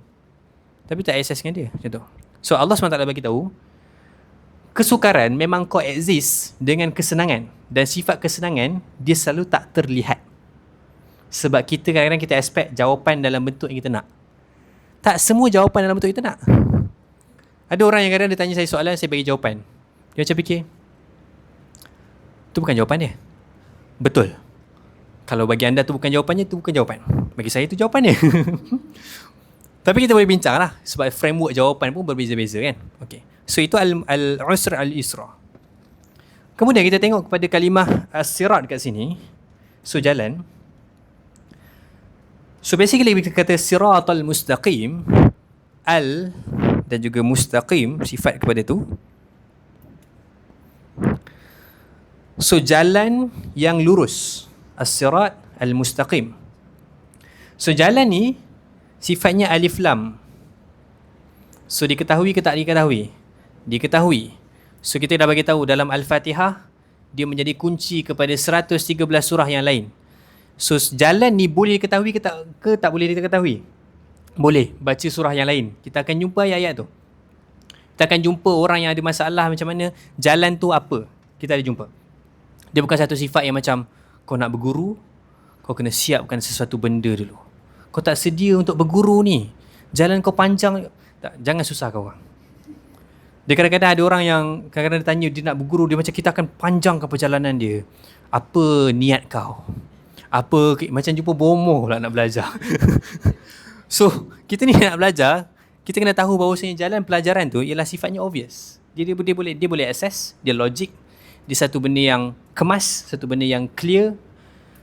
S1: tapi tak access dengan dia, macam tu. So Allah SWT bagi tahu kesukaran memang coexist dengan kesenangan, dan sifat kesenangan dia selalu tak terlihat. Sebab kita kadang-kadang kita expect jawapan dalam bentuk yang kita nak. Tak semua jawapan dalam bentuk kita nak. Ada orang yang kadang dia tanya saya soalan, saya bagi jawapan, dia macam fikir tu bukan jawapan dia. Betul, kalau bagi anda tu bukan jawapannya, tu bukan jawapan. Bagi saya tu jawapannya. Tapi kita boleh bincang lah, sebab framework jawapan pun berbeza-beza kan. Okay. So itu al-usr al-isra. Kemudian kita tengok kepada kalimah as-sirat kat sini. So jalan. So basically kita kata siratal mustaqim, al dan juga mustaqim, sifat kepada tu. So jalan yang lurus, as-sirat al-mustaqim. So jalan ni sifatnya alif lam. So diketahui ke tak diketahui? Diketahui. So kita dah bagi tahu dalam Al-Fatihah dia menjadi kunci kepada 113 surah yang lain. So jalan ni boleh diketahui ke tak boleh diketahui? Boleh. Baca surah yang lain, kita akan jumpa ayat-ayat tu. Kita akan jumpa orang yang ada masalah macam mana, jalan tu apa, kita ada jumpa. Dia bukan satu sifat yang macam kau nak berguru, kau kena siapkan sesuatu benda dulu. Kau tak sedia untuk berguru ni, jalan kau panjang. Tak, jangan susah kau orang. Dia kadang-kadang ada orang yang kadang-kadang dia tanya dia nak berguru, dia macam kita akan panjangkan perjalanan dia. Apa niat kau? Apa, macam jumpa bomoh lah nak belajar. So, kita ni nak belajar, kita kena tahu bahawasanya jalan pelajaran tu ialah sifatnya obvious. Dia boleh access, dia logik, dia satu benda yang kemas, satu benda yang clear,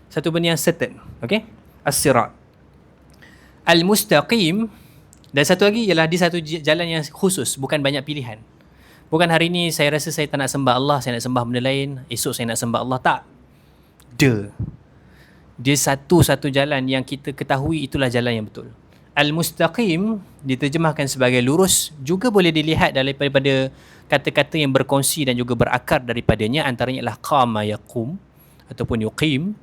S1: satu benda yang certain. Okay? As-sirat. Al-mustaqim, dan satu lagi ialah dia satu jalan yang khusus, bukan banyak pilihan. Bukan hari ni saya rasa saya tak nak sembah Allah, saya nak sembah benda lain, esok saya nak sembah Allah. Tak. Dia satu-satu jalan yang kita ketahui itulah jalan yang betul. Al-mustaqim diterjemahkan sebagai lurus, juga boleh dilihat daripada kata-kata yang berkongsi dan juga berakar daripadanya, antaranya ialah qama yaqum ataupun yuqim,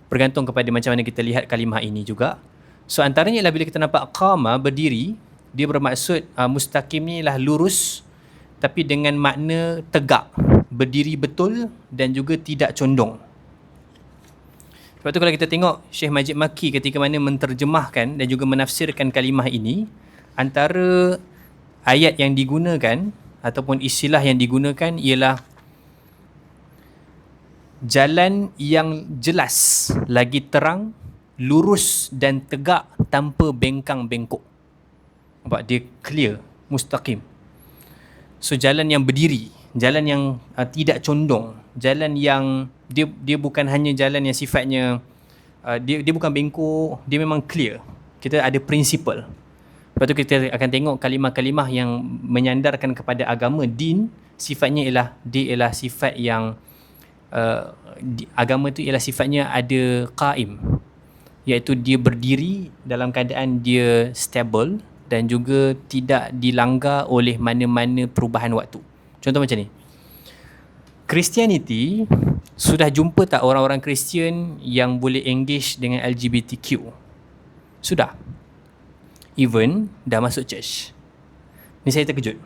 S1: bergantung kepada macam mana kita lihat kalimah ini juga. So antaranya ialah bila kita nampak qama, berdiri, dia bermaksud mustaqim ni ialah lurus tapi dengan makna tegak, berdiri betul dan juga tidak condong. Sebab tu kalau kita tengok Syekh Majid Maki ketika mana menterjemahkan dan juga menafsirkan kalimah ini, antara ayat yang digunakan ataupun istilah yang digunakan ialah jalan yang jelas, lagi terang, lurus dan tegak tanpa bengkang-bengkok. Nampak? Dia clear, mustaqim. So jalan yang berdiri, jalan yang tidak condong, jalan yang dia bukan hanya jalan yang sifatnya dia bukan bengkok, dia memang clear. Kita ada prinsipal. Lepas tu kita akan tengok kalimah-kalimah yang menyandarkan kepada agama, din, sifatnya ialah sifat yang agama tu ialah sifatnya ada qaim, iaitu dia berdiri dalam keadaan dia stable dan juga tidak dilanggar oleh mana-mana perubahan waktu. Contoh macam ni. Christianity, sudah jumpa tak orang-orang Kristian yang boleh engage dengan LGBTQ? Sudah. Even dah masuk church. Ni saya terkejut.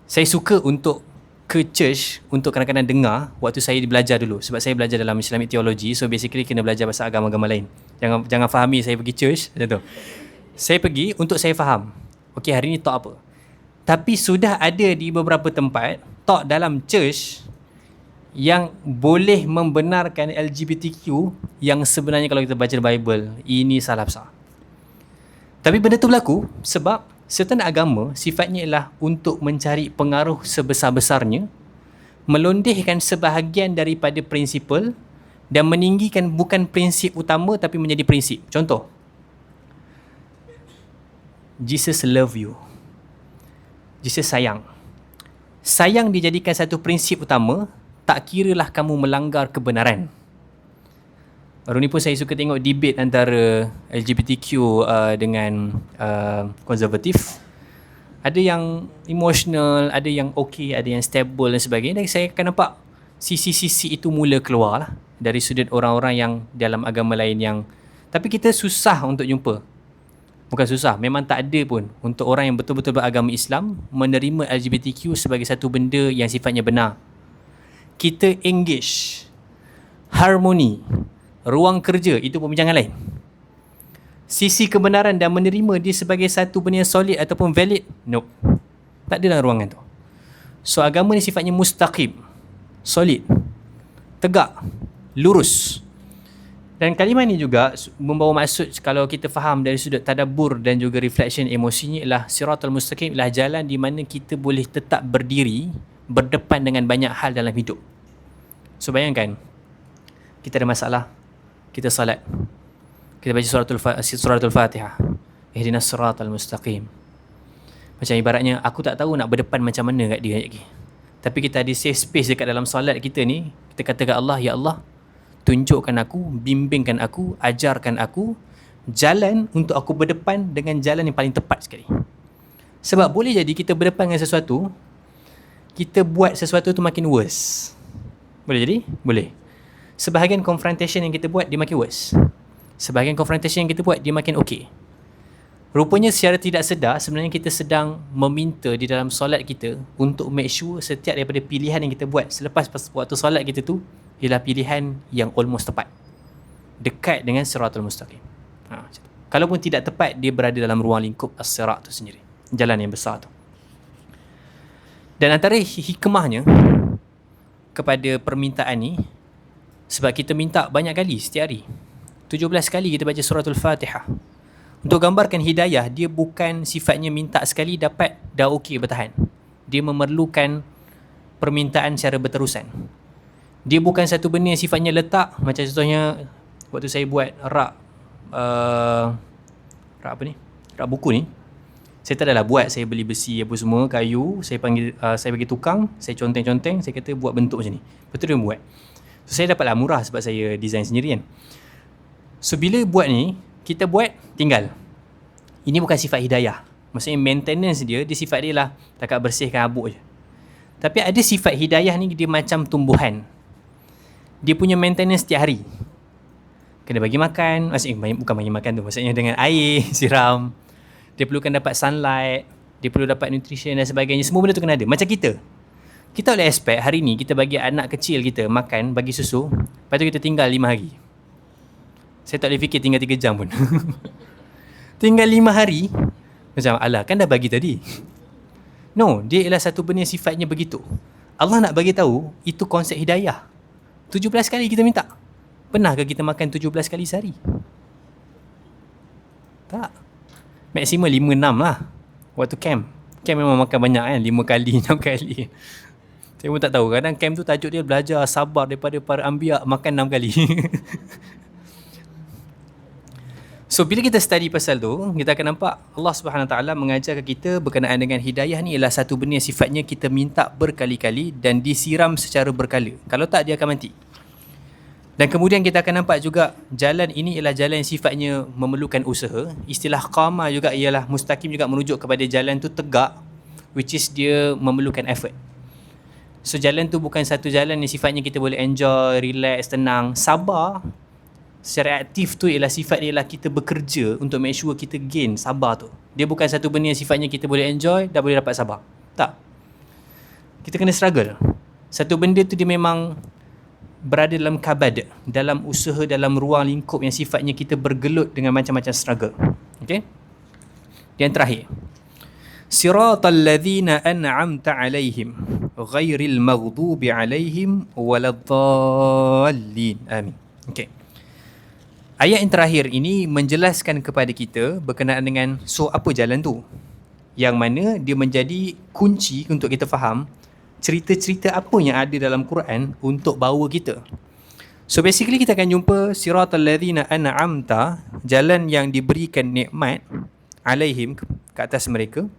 S1: Saya suka untuk ke church untuk kadang-kadang dengar waktu saya belajar dulu, sebab saya belajar dalam Islamic Theology, so basically kena belajar pasal agama-agama lain. Jangan fahami saya pergi church macam tu. Saya pergi untuk saya faham. Okey, hari ni talk apa. Tapi sudah ada di beberapa tempat talk dalam church yang boleh membenarkan LGBTQ yang sebenarnya kalau kita baca Bible, ini salah besar. Tapi benda tu berlaku sebab certain agama sifatnya ialah untuk mencari pengaruh sebesar-besarnya, melondehkan sebahagian daripada prinsipal dan meninggikan bukan prinsip utama tapi menjadi prinsip. Contoh, Jesus love you. Jesus sayang. Sayang dijadikan satu prinsip utama, tak kiralah kamu melanggar kebenaran. Baru ni pun saya suka tengok debate antara LGBTQ dengan konservatif. Ada yang emotional, ada yang okay, ada yang stable dan sebagainya. Dan saya akan nampak sisi-sisi itu mula keluar lah dari sudut orang-orang yang dalam agama lain yang, tapi kita susah untuk jumpa. Bukan susah, memang tak ada pun untuk orang yang betul-betul beragama Islam menerima LGBTQ sebagai satu benda yang sifatnya benar. Kita engage, harmoni, ruang kerja, itu perbincangan lain. Sisi kebenaran dan menerima dia sebagai satu benda yang solid ataupun valid, nope. Tak ada dalam ruangan tu. So agama ni sifatnya mustaqim, solid, tegak, lurus. Dan kalimah ini juga membawa maksud, kalau kita faham dari sudut tadabbur dan juga reflection emosinya, ialah siratal mustaqim, ialah jalan di mana kita boleh tetap berdiri berdepan dengan banyak hal dalam hidup. So bayangkan, kita ada masalah, kita salat, kita baca suratul Fatihah, ihdinas siratal mustaqim. Macam ibaratnya aku tak tahu nak berdepan macam mana kat dia lagi. Tapi kita ada safe space dekat dalam solat kita ni, kita kata kat Allah, ya Allah, tunjukkan aku, bimbingkan aku, ajarkan aku jalan untuk aku berdepan dengan jalan yang paling tepat sekali. Sebab boleh jadi kita berdepan dengan sesuatu, kita buat sesuatu tu makin worse. Boleh jadi? Boleh. Sebahagian confrontation yang kita buat, dia makin worse. Sebahagian confrontation yang kita buat, dia makin okay. Rupanya secara tidak sedar sebenarnya kita sedang meminta di dalam solat kita untuk make sure setiap daripada pilihan yang kita buat selepas waktu solat kita tu ialah pilihan yang almost tepat, dekat dengan siratul mustaqim. Kalaupun tidak tepat, dia berada dalam ruang lingkup as-sirat tu sendiri, jalan yang besar tu. Dan antara hikmahnya kepada permintaan ni, sebab kita minta banyak kali setiap hari, 17 kali kita baca suratul Fatihah. Untuk gambarkan hidayah, dia bukan sifatnya minta sekali dapat dah okey bertahan. Dia memerlukan permintaan secara berterusan. Dia bukan satu benda yang sifatnya letak. Macam contohnya waktu saya buat rak buku ni, saya tak adalah buat, saya beli besi apa semua, kayu, saya panggil saya bagi tukang, saya conteng-conteng, saya kata buat bentuk macam ni. Betul dia buat. So saya dapatlah murah sebab saya design sendiri kan. So bila buat ni, kita buat tinggal. Ini bukan sifat hidayah. Maksudnya maintenance dia sifat dia lah takat bersihkan habuk je. Tapi ada sifat hidayah ni, dia macam tumbuhan. Dia punya maintenance setiap hari. Kena bagi makan, maksudnya bukan bagi makan tu, maksudnya dengan air, siram. Dia perlukan dapat sunlight, dia perlu dapat nutrition dan sebagainya. Semua benda tu kena ada. Macam kita. Kita boleh expect hari ni kita bagi anak kecil kita makan, bagi susu, lepas tu kita tinggal 5 hari. Saya tak boleh fikir tinggal 3 jam pun. Tinggal 5 hari, macam alah kan dah bagi tadi. No, dia ialah satu benda yang sifatnya begitu. Allah nak bagi tahu itu konsep hidayah. 17 kali kita minta. Pernahkah kita makan 17 kali sehari? Tak. Maksimum 5-6 lah. Waktu camp memang makan banyak kan, 5 kali, 6 kali. Saya pun tak tahu. Kadang camp tu tajuk dia belajar sabar daripada para anbiya, makan 6 kali. So bila kita study pasal tu, kita akan nampak Allah Subhanahu Taala mengajar kita berkenaan dengan hidayah ni ialah satu benda yang sifatnya kita minta berkali-kali dan disiram secara berkala. Kalau tak, dia akan mati. Dan kemudian kita akan nampak juga jalan ini ialah jalan yang sifatnya memerlukan usaha. Istilah qama juga ialah mustaqim, juga merujuk kepada jalan tu tegak, which is dia memerlukan effort. So jalan tu bukan satu jalan yang sifatnya kita boleh enjoy, relax, tenang. Sabar secara aktif tu ialah sifat dia ialah kita bekerja untuk make sure kita gain sabar tu. Dia bukan satu benda yang sifatnya kita boleh enjoy dan boleh dapat sabar. Tak. Kita kena struggle. Satu benda tu dia memang berada dalam kabad, dalam usaha, dalam ruang lingkup yang sifatnya kita bergelut dengan macam-macam struggle. Okay? Yang terakhir, siratal ladzina an'amta alaihim ghairil maghdubi alaihim waladdallin. Amin. Okay. Ayat yang terakhir ini menjelaskan kepada kita berkenaan dengan apa jalan tu, yang mana dia menjadi kunci untuk kita faham cerita-cerita apa yang ada dalam Quran untuk bawa kita. So basically kita akan jumpa siratal ladzina an'amta, jalan yang diberikan nikmat, alaihim, ke atas mereka,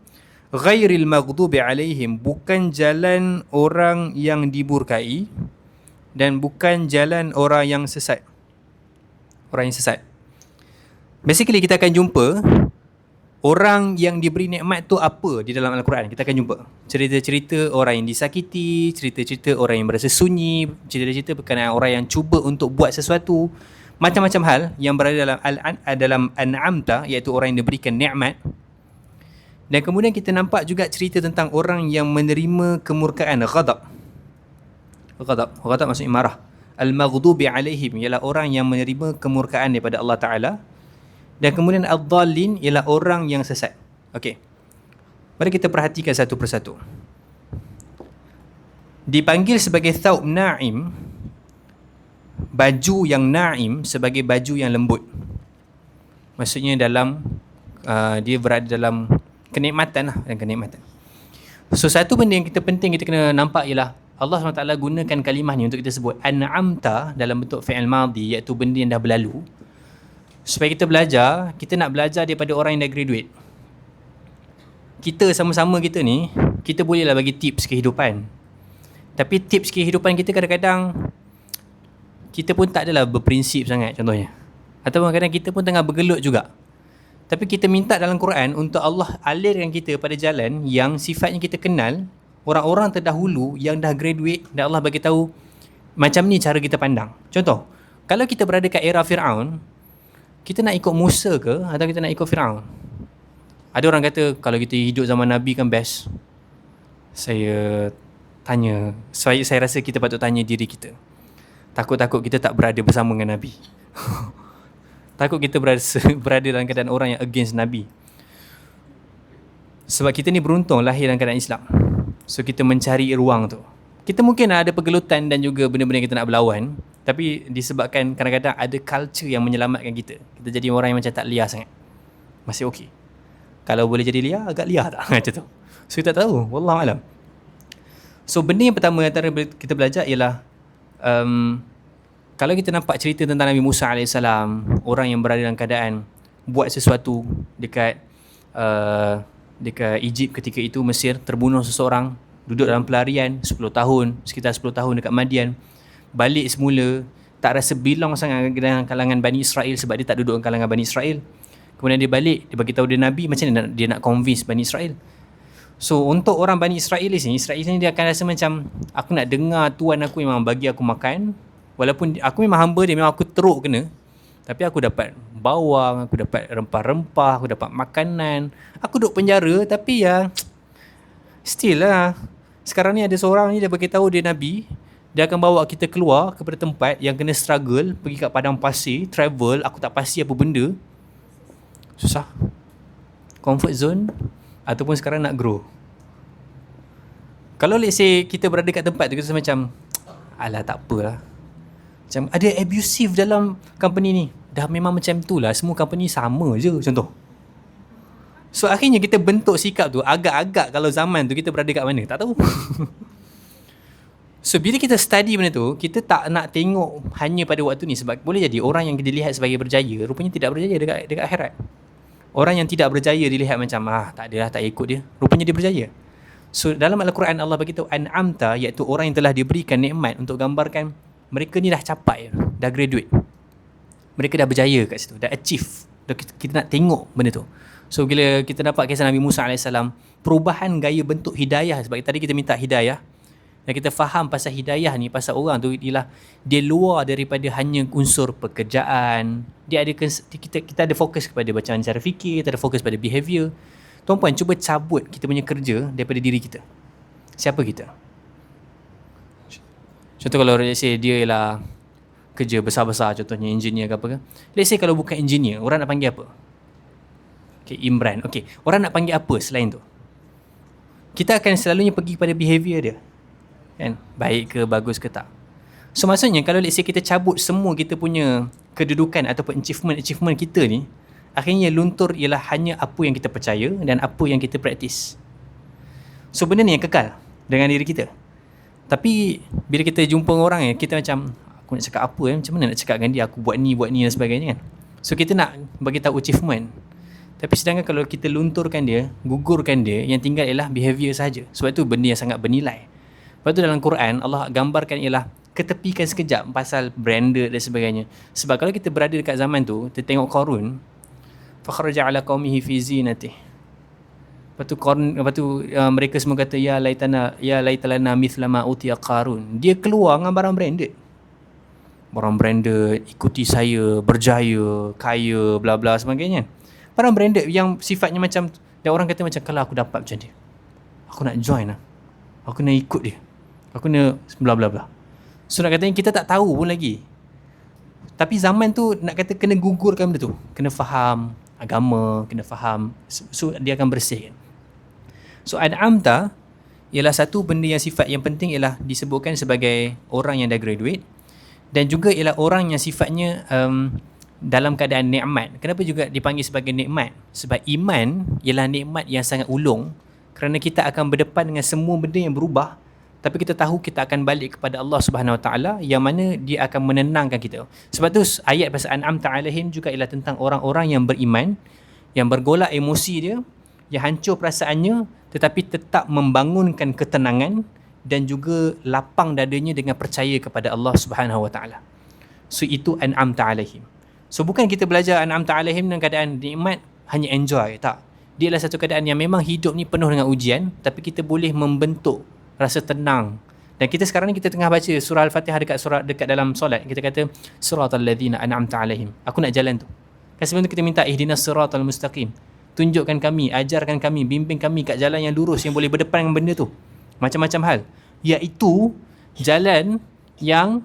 S1: ghairil maghdubi alaihim, bukan jalan orang yang dimurkai, dan bukan jalan orang yang sesat. Orang yang sesat. Basically kita akan jumpa orang yang diberi nikmat tu apa di dalam Al-Quran. Kita akan jumpa cerita-cerita orang yang disakiti, cerita-cerita orang yang berasa sunyi, cerita-cerita berkenaan orang yang cuba untuk buat sesuatu, macam-macam hal yang berada dalam an'amta, iaitu orang yang diberikan nikmat. Dan kemudian kita nampak juga cerita tentang orang yang menerima kemurkaan, ghadab. Ghadab maksudnya marah. Al-maghdubi alaihim ialah orang yang menerima kemurkaan daripada Allah Ta'ala. Dan kemudian ad-dallin ialah orang yang sesat. Okey. Mari kita perhatikan satu persatu. Dipanggil sebagai thawb na'im, baju yang na'im, sebagai baju yang lembut. Maksudnya dalam dia berada dalam kenikmatan lah, dan kenikmatan. So satu benda yang kita penting kita kena nampak ialah Allah SWT gunakan kalimah ni untuk kita sebut an'amta dalam bentuk fi'il madhi, iaitu benda yang dah berlalu, supaya kita belajar. Kita nak belajar daripada orang yang dah graduate. Kita sama-sama kita ni, kita bolehlah bagi tips kehidupan, tapi tips kehidupan kita kadang-kadang kita pun tak adalah berprinsip sangat contohnya, ataupun kadang kita pun tengah bergelut juga. Tapi kita minta dalam Quran untuk Allah alirkan kita pada jalan yang sifatnya kita kenal orang-orang terdahulu yang dah graduate, dan Allah bagi tahu macam ni cara kita pandang. Contoh, kalau kita berada kat era Fir'aun, kita nak ikut Musa ke atau kita nak ikut Fir'aun? Ada orang kata kalau kita hidup zaman Nabi kan best. Saya tanya, saya rasa kita patut tanya diri kita. Takut-takut kita tak berada bersama dengan Nabi. Takut kita berada dalam keadaan orang yang against Nabi. Sebab kita ni beruntung lahir dalam keadaan Islam. So kita mencari ruang tu. Kita mungkin ada pergelutan dan juga benda-benda yang kita nak berlawan, tapi disebabkan kadang-kadang ada culture yang menyelamatkan kita. Kita jadi orang yang macam tak liar sangat. Masih okey. Kalau boleh jadi liar, agak liar tak? Macam tu. So kita tak tahu. Wallahualam. So benda yang pertama antara kita belajar ialah kalau kita nampak cerita tentang Nabi Musa AS, orang yang berada dalam keadaan buat sesuatu dekat Egypt ketika itu, Mesir, terbunuh seseorang, duduk dalam pelarian 10 tahun, sekitar 10 tahun dekat Madian, balik semula, tak rasa belong sangat dengan kalangan Bani Israel sebab dia tak duduk dengan kalangan Bani Israel. Kemudian dia balik, dia bagi tahu dia Nabi, macam mana dia nak convince Bani Israel. So untuk orang Bani Israel ni dia akan rasa macam, aku nak dengar Tuhan aku memang bagi aku makan, walaupun aku memang hamba dia, memang aku teruk kena, tapi aku dapat bawang, aku dapat rempah-rempah, aku dapat makanan, aku duduk penjara, tapi ya still lah. Sekarang ni ada seorang ni dia bagi tahu dia Nabi, dia akan bawa kita keluar kepada tempat yang kena struggle, pergi kat padang pasir, travel, aku tak pasti apa benda. Susah. Comfort zone ataupun sekarang nak grow. Kalau let's say kita berada kat tempat tu, kita macam alah tak apalah, macam ada abusive dalam company ni, dah memang macam tu lah, semua company sama je contoh. So akhirnya kita bentuk sikap tu agak-agak kalau zaman tu kita berada kat mana tak tahu. So bila kita study benda tu, kita tak nak tengok hanya pada waktu ni, sebab boleh jadi orang yang dilihat sebagai berjaya rupanya tidak berjaya dekat akhirat. Orang yang tidak berjaya dilihat macam tak adalah, tak ikut dia, rupanya dia berjaya. So dalam Al-Quran Allah beritahu an'amta, iaitu orang yang telah diberikan nikmat, untuk gambarkan mereka ni dah capai, dah graduate, mereka dah berjaya kat situ, dah achieve. Kita nak tengok benda tu. So bila kita dapat kisah Nabi Musa AS, perubahan gaya bentuk hidayah, sebab tadi kita minta hidayah, dan kita faham pasal hidayah ni, pasal orang tu ialah dia luar daripada hanya unsur pekerjaan. Dia ada kita ada fokus kepada bacaan cara fikir, kita ada fokus pada behavior. Tuan-puan, cuba cabut kita punya kerja daripada diri kita. Siapa kita? Contoh kalau let's say dia ialah kerja besar-besar, contohnya engineer ke apa ke. Let's say kalau bukan engineer, orang nak panggil apa? Okay, Imran. Okay, orang nak panggil apa selain tu? Kita akan selalunya pergi pada behavior dia, kan? Baik ke, bagus ke tak. So maksudnya kalau let's say kita cabut semua kita punya kedudukan ataupun achievement kita ni, akhirnya luntur ialah hanya apa yang kita percaya dan apa yang kita praktis. So benda ni yang kekal dengan diri kita. Tapi bila kita jumpa orang kita macam, aku nak cakap apa macam mana nak cakap dengan dia, aku buat ni dan sebagainya kan. So kita nak bagi tahu achievement, tapi sedangkan kalau kita lunturkan dia, gugurkan dia, yang tinggal ialah behavior saja. Sebab tu benda yang sangat bernilai. Lepas tu dalam Quran Allah gambarkan ialah ketepikan sekejap pasal branded dan sebagainya. Sebab kalau kita berada dekat zaman tu, kita tengok Qarun, fakhraja ala qaumihi fi zinatih. Lepas tu mereka semua kata ya laitalana mithla ma utiya Qarun. Dia keluar dengan barang branded. Barang branded, ikuti saya, berjaya, kaya, bla bla sebagainya. Barang branded yang sifatnya macam, dan orang kata macam, kalau aku dapat macam dia, aku nak join lah, aku nak ikut dia, aku nak bla bla bla. So nak katanya kita tak tahu pun lagi. Tapi zaman tu nak kata kena gugurkan benda tu, kena faham agama, kena faham, so dia akan bersih. So an'amta ialah satu benda yang sifat yang penting, ialah disebutkan sebagai orang yang dah graduate, dan juga ialah orang yang sifatnya dalam keadaan nikmat. Kenapa juga dipanggil sebagai nikmat? Sebab iman ialah nikmat yang sangat ulung, kerana kita akan berdepan dengan semua benda yang berubah, tapi kita tahu kita akan balik kepada Allah Subhanahu Wa Taala, yang mana dia akan menenangkan kita. Sebab tu ayat pasal an'amta alaihim juga ialah tentang orang-orang yang beriman, yang bergolak emosi dia, yang hancur perasaannya, tetapi tetap membangunkan ketenangan dan juga lapang dadanya dengan percaya kepada Allah Subhanahu Wa Taala. So itu an'amta alaihim. So bukan kita belajar an'amta alaihim dalam keadaan nikmat hanya enjoy, tak. Dia adalah satu keadaan yang memang hidup ni penuh dengan ujian, tapi kita boleh membentuk rasa tenang. Dan kita sekarang ni kita tengah baca surah Al-Fatihah dekat dalam solat, kita kata siratal ladzina an'amta alaihim. Aku nak jalan tu. Kan sebelum tu kita minta ihdinas siratal mustaqim. tunjukkan kami, ajarkan kami, bimbing kami kat jalan yang lurus yang boleh berdepan dengan benda tu. Macam-macam hal. Iaitu jalan yang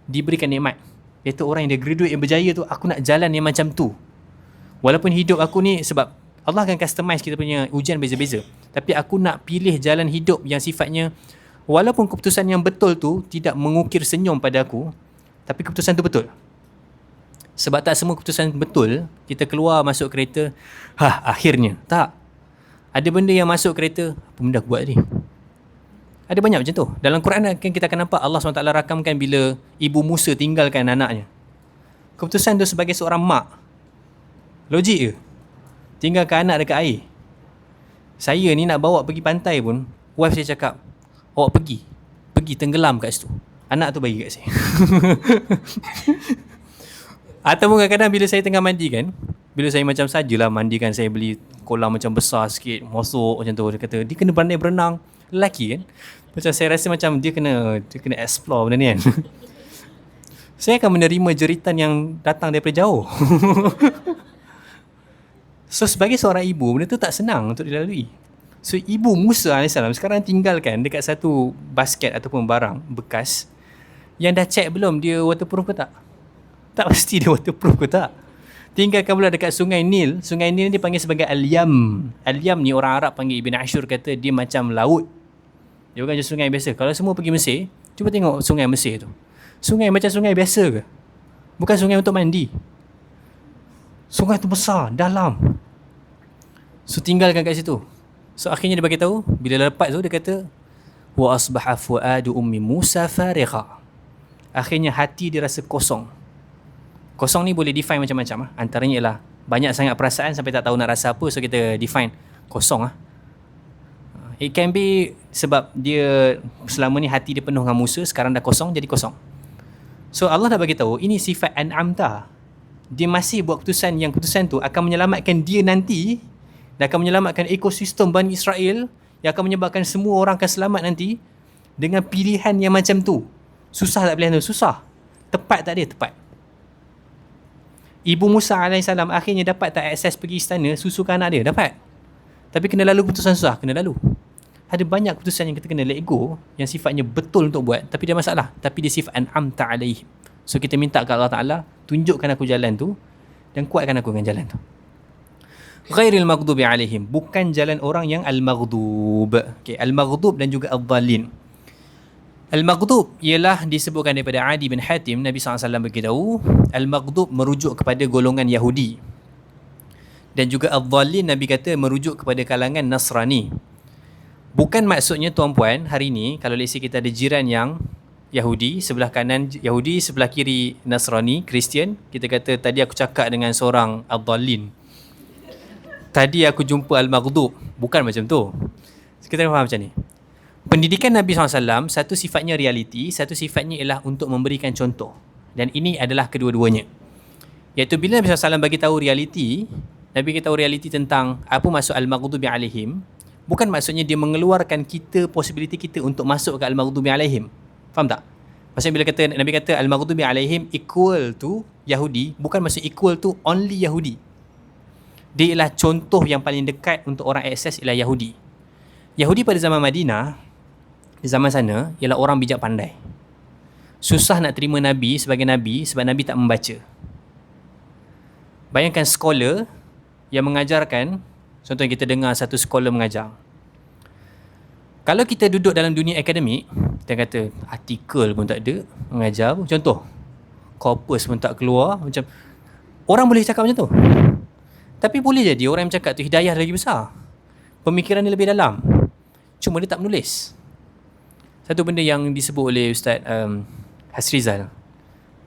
S1: diberikan nikmat. Iaitu orang yang dia graduate yang berjaya tu, aku nak jalan yang macam tu. Walaupun hidup aku ni, sebab Allah akan customize kita punya ujian beza-beza, tapi aku nak pilih jalan hidup yang sifatnya, walaupun keputusan yang betul tu tidak mengukir senyum pada aku, tapi keputusan tu betul. Sebab tak semua keputusan betul, kita keluar masuk kereta, akhirnya. Tak. Ada benda yang masuk kereta, apa benda aku buat ni? Ada banyak macam tu. Dalam Quran kita akan nampak Allah SWT rakamkan bila ibu Musa tinggalkan anaknya. Keputusan tu sebagai seorang mak, logik ke? Tinggalkan anak dekat air. Saya ni nak bawa pergi pantai pun, wife saya cakap, awak pergi tenggelam kat situ. Anak tu bagi kat saya. Ataupun kadang-kadang bila saya tengah mandi kan, bila saya macam sajalah mandi kan, saya beli kolam macam besar sikit, masuk macam tu, dia kata dia kena pandai berenang. Lelaki kan, macam saya rasa macam dia kena explore benda ni kan. Saya akan menerima jeritan yang datang daripada jauh. So sebagai seorang ibu, benda tu tak senang untuk dilalui. So ibu Musa AS sekarang tinggalkan dekat satu basket ataupun barang bekas yang dah check belum dia waterproof ke tak. Tak pasti dia waterproof ke tak. Tinggalkan pula dekat sungai Nil. Sungai Nil ni dipanggil sebagai Al-Yam. Al-Yam ni orang Arab panggil, Ibn Ashur kata dia macam laut. Dia bukan je sungai biasa. Kalau semua pergi Mesir, cuba tengok sungai Mesir tu. Sungai macam sungai biasa ke? Bukan sungai untuk mandi. Sungai tu besar, dalam. So tinggalkan kat situ. So akhirnya dia bagi tahu, bila lepas tu dia kata, wa asbaha fuadu ummi Musa farigha. Akhirnya hati dia rasa kosong. Kosong ni boleh define macam-macam. Antaranya ialah banyak sangat perasaan sampai tak tahu nak rasa apa, so kita define kosong. It can be sebab dia selama ni hati dia penuh dengan Musa, sekarang dah kosong, jadi kosong. So Allah dah bagi tahu ini sifat an'amta. Dia masih buat keputusan yang keputusan tu akan menyelamatkan dia nanti, dan akan menyelamatkan ekosistem Bani Israel, yang akan menyebabkan semua orang akan selamat nanti dengan pilihan yang macam tu. Susah tak pilihan tu? Susah. Tepat tak dia? Tepat. Ibu Musa AS akhirnya dapat tak akses pergi istana susukan anak dia? Dapat. Tapi kena lalu keputusan susah? Kena lalu. Ada banyak keputusan yang kita kena let go, yang sifatnya betul untuk buat, tapi dia masalah. Tapi dia sifat an'amta alaihim. So kita minta ke Allah Ta'ala, tunjukkan aku jalan tu dan kuatkan aku dengan jalan tu. Ghairil maghdubi alaihim, bukan jalan orang yang al-maghdub. Okay, al-maghdub dan juga al-dhalin. Al-maghdub ialah disebutkan daripada Adi bin Hatim, Nabi SAW beritahu, al-maghdub merujuk kepada golongan Yahudi. Dan juga al-dhalin Nabi kata merujuk kepada kalangan Nasrani. Bukan maksudnya tuan-puan, hari ni kalau let's say kita ada jiran yang Yahudi, sebelah kanan Yahudi, sebelah kiri Nasrani, Kristian, kita kata tadi aku cakap dengan seorang al-dhalin, tadi aku jumpa al-maghdub. Bukan macam tu. Kita faham macam ni. Pendidikan Nabi SAW, satu sifatnya realiti, satu sifatnya ialah untuk memberikan contoh. Dan ini adalah kedua-duanya. Iaitu bila Nabi SAW bagi tahu realiti, Nabi beritahu realiti tentang apa maksud al-maghdubi alaihim, bukan maksudnya dia mengeluarkan kita, possibility kita untuk masuk ke al-maghdubi alaihim. Faham tak? Maksudnya bila kata Nabi kata al-maghdubi alaihim equal to Yahudi, bukan maksud equal to only Yahudi. Dia ialah contoh yang paling dekat untuk orang akses ialah Yahudi. Yahudi pada zaman Madinah, di zaman sana, ialah orang bijak pandai. Susah nak terima Nabi sebagai Nabi sebab Nabi tak membaca. Bayangkan scholar yang mengajarkan, contohnya kita dengar satu scholar mengajar. Kalau kita duduk dalam dunia akademik, kita kata artikel pun tak ada, mengajar pun. Contoh, corpus pun tak keluar. Macam orang boleh cakap macam tu. Tapi boleh jadi orang yang cakap tu hidayah lagi besar. Pemikiran dia lebih dalam. Cuma dia tak menulis. Satu benda yang disebut oleh Ustaz Hasrizal,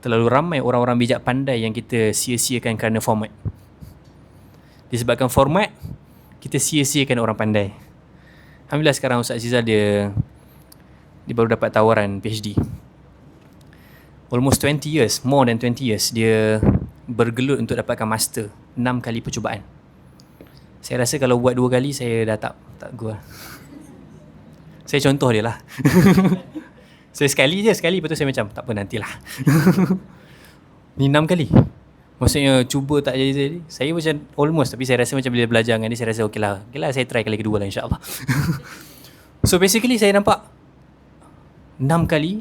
S1: terlalu ramai orang-orang bijak pandai yang kita sia-siakan kerana format. Disebabkan format, kita sia-siakan orang pandai. Alhamdulillah sekarang Ustaz Hasrizal dia baru dapat tawaran PhD. Almost 20 years, more than 20 years, dia bergelut untuk dapatkan master. 6 kali percubaan. Saya rasa kalau buat 2 kali, saya dah tak gua. Saya contoh dia lah. Saya sekali je, lepas tu saya macam, tak apa nantilah. Ni 6 kali. Maksudnya cuba tak jadi. Saya macam almost, tapi saya rasa macam bila belajar dengan dia, saya rasa okey lah, saya try kali kedua lah insyaAllah. So basically saya nampak 6 kali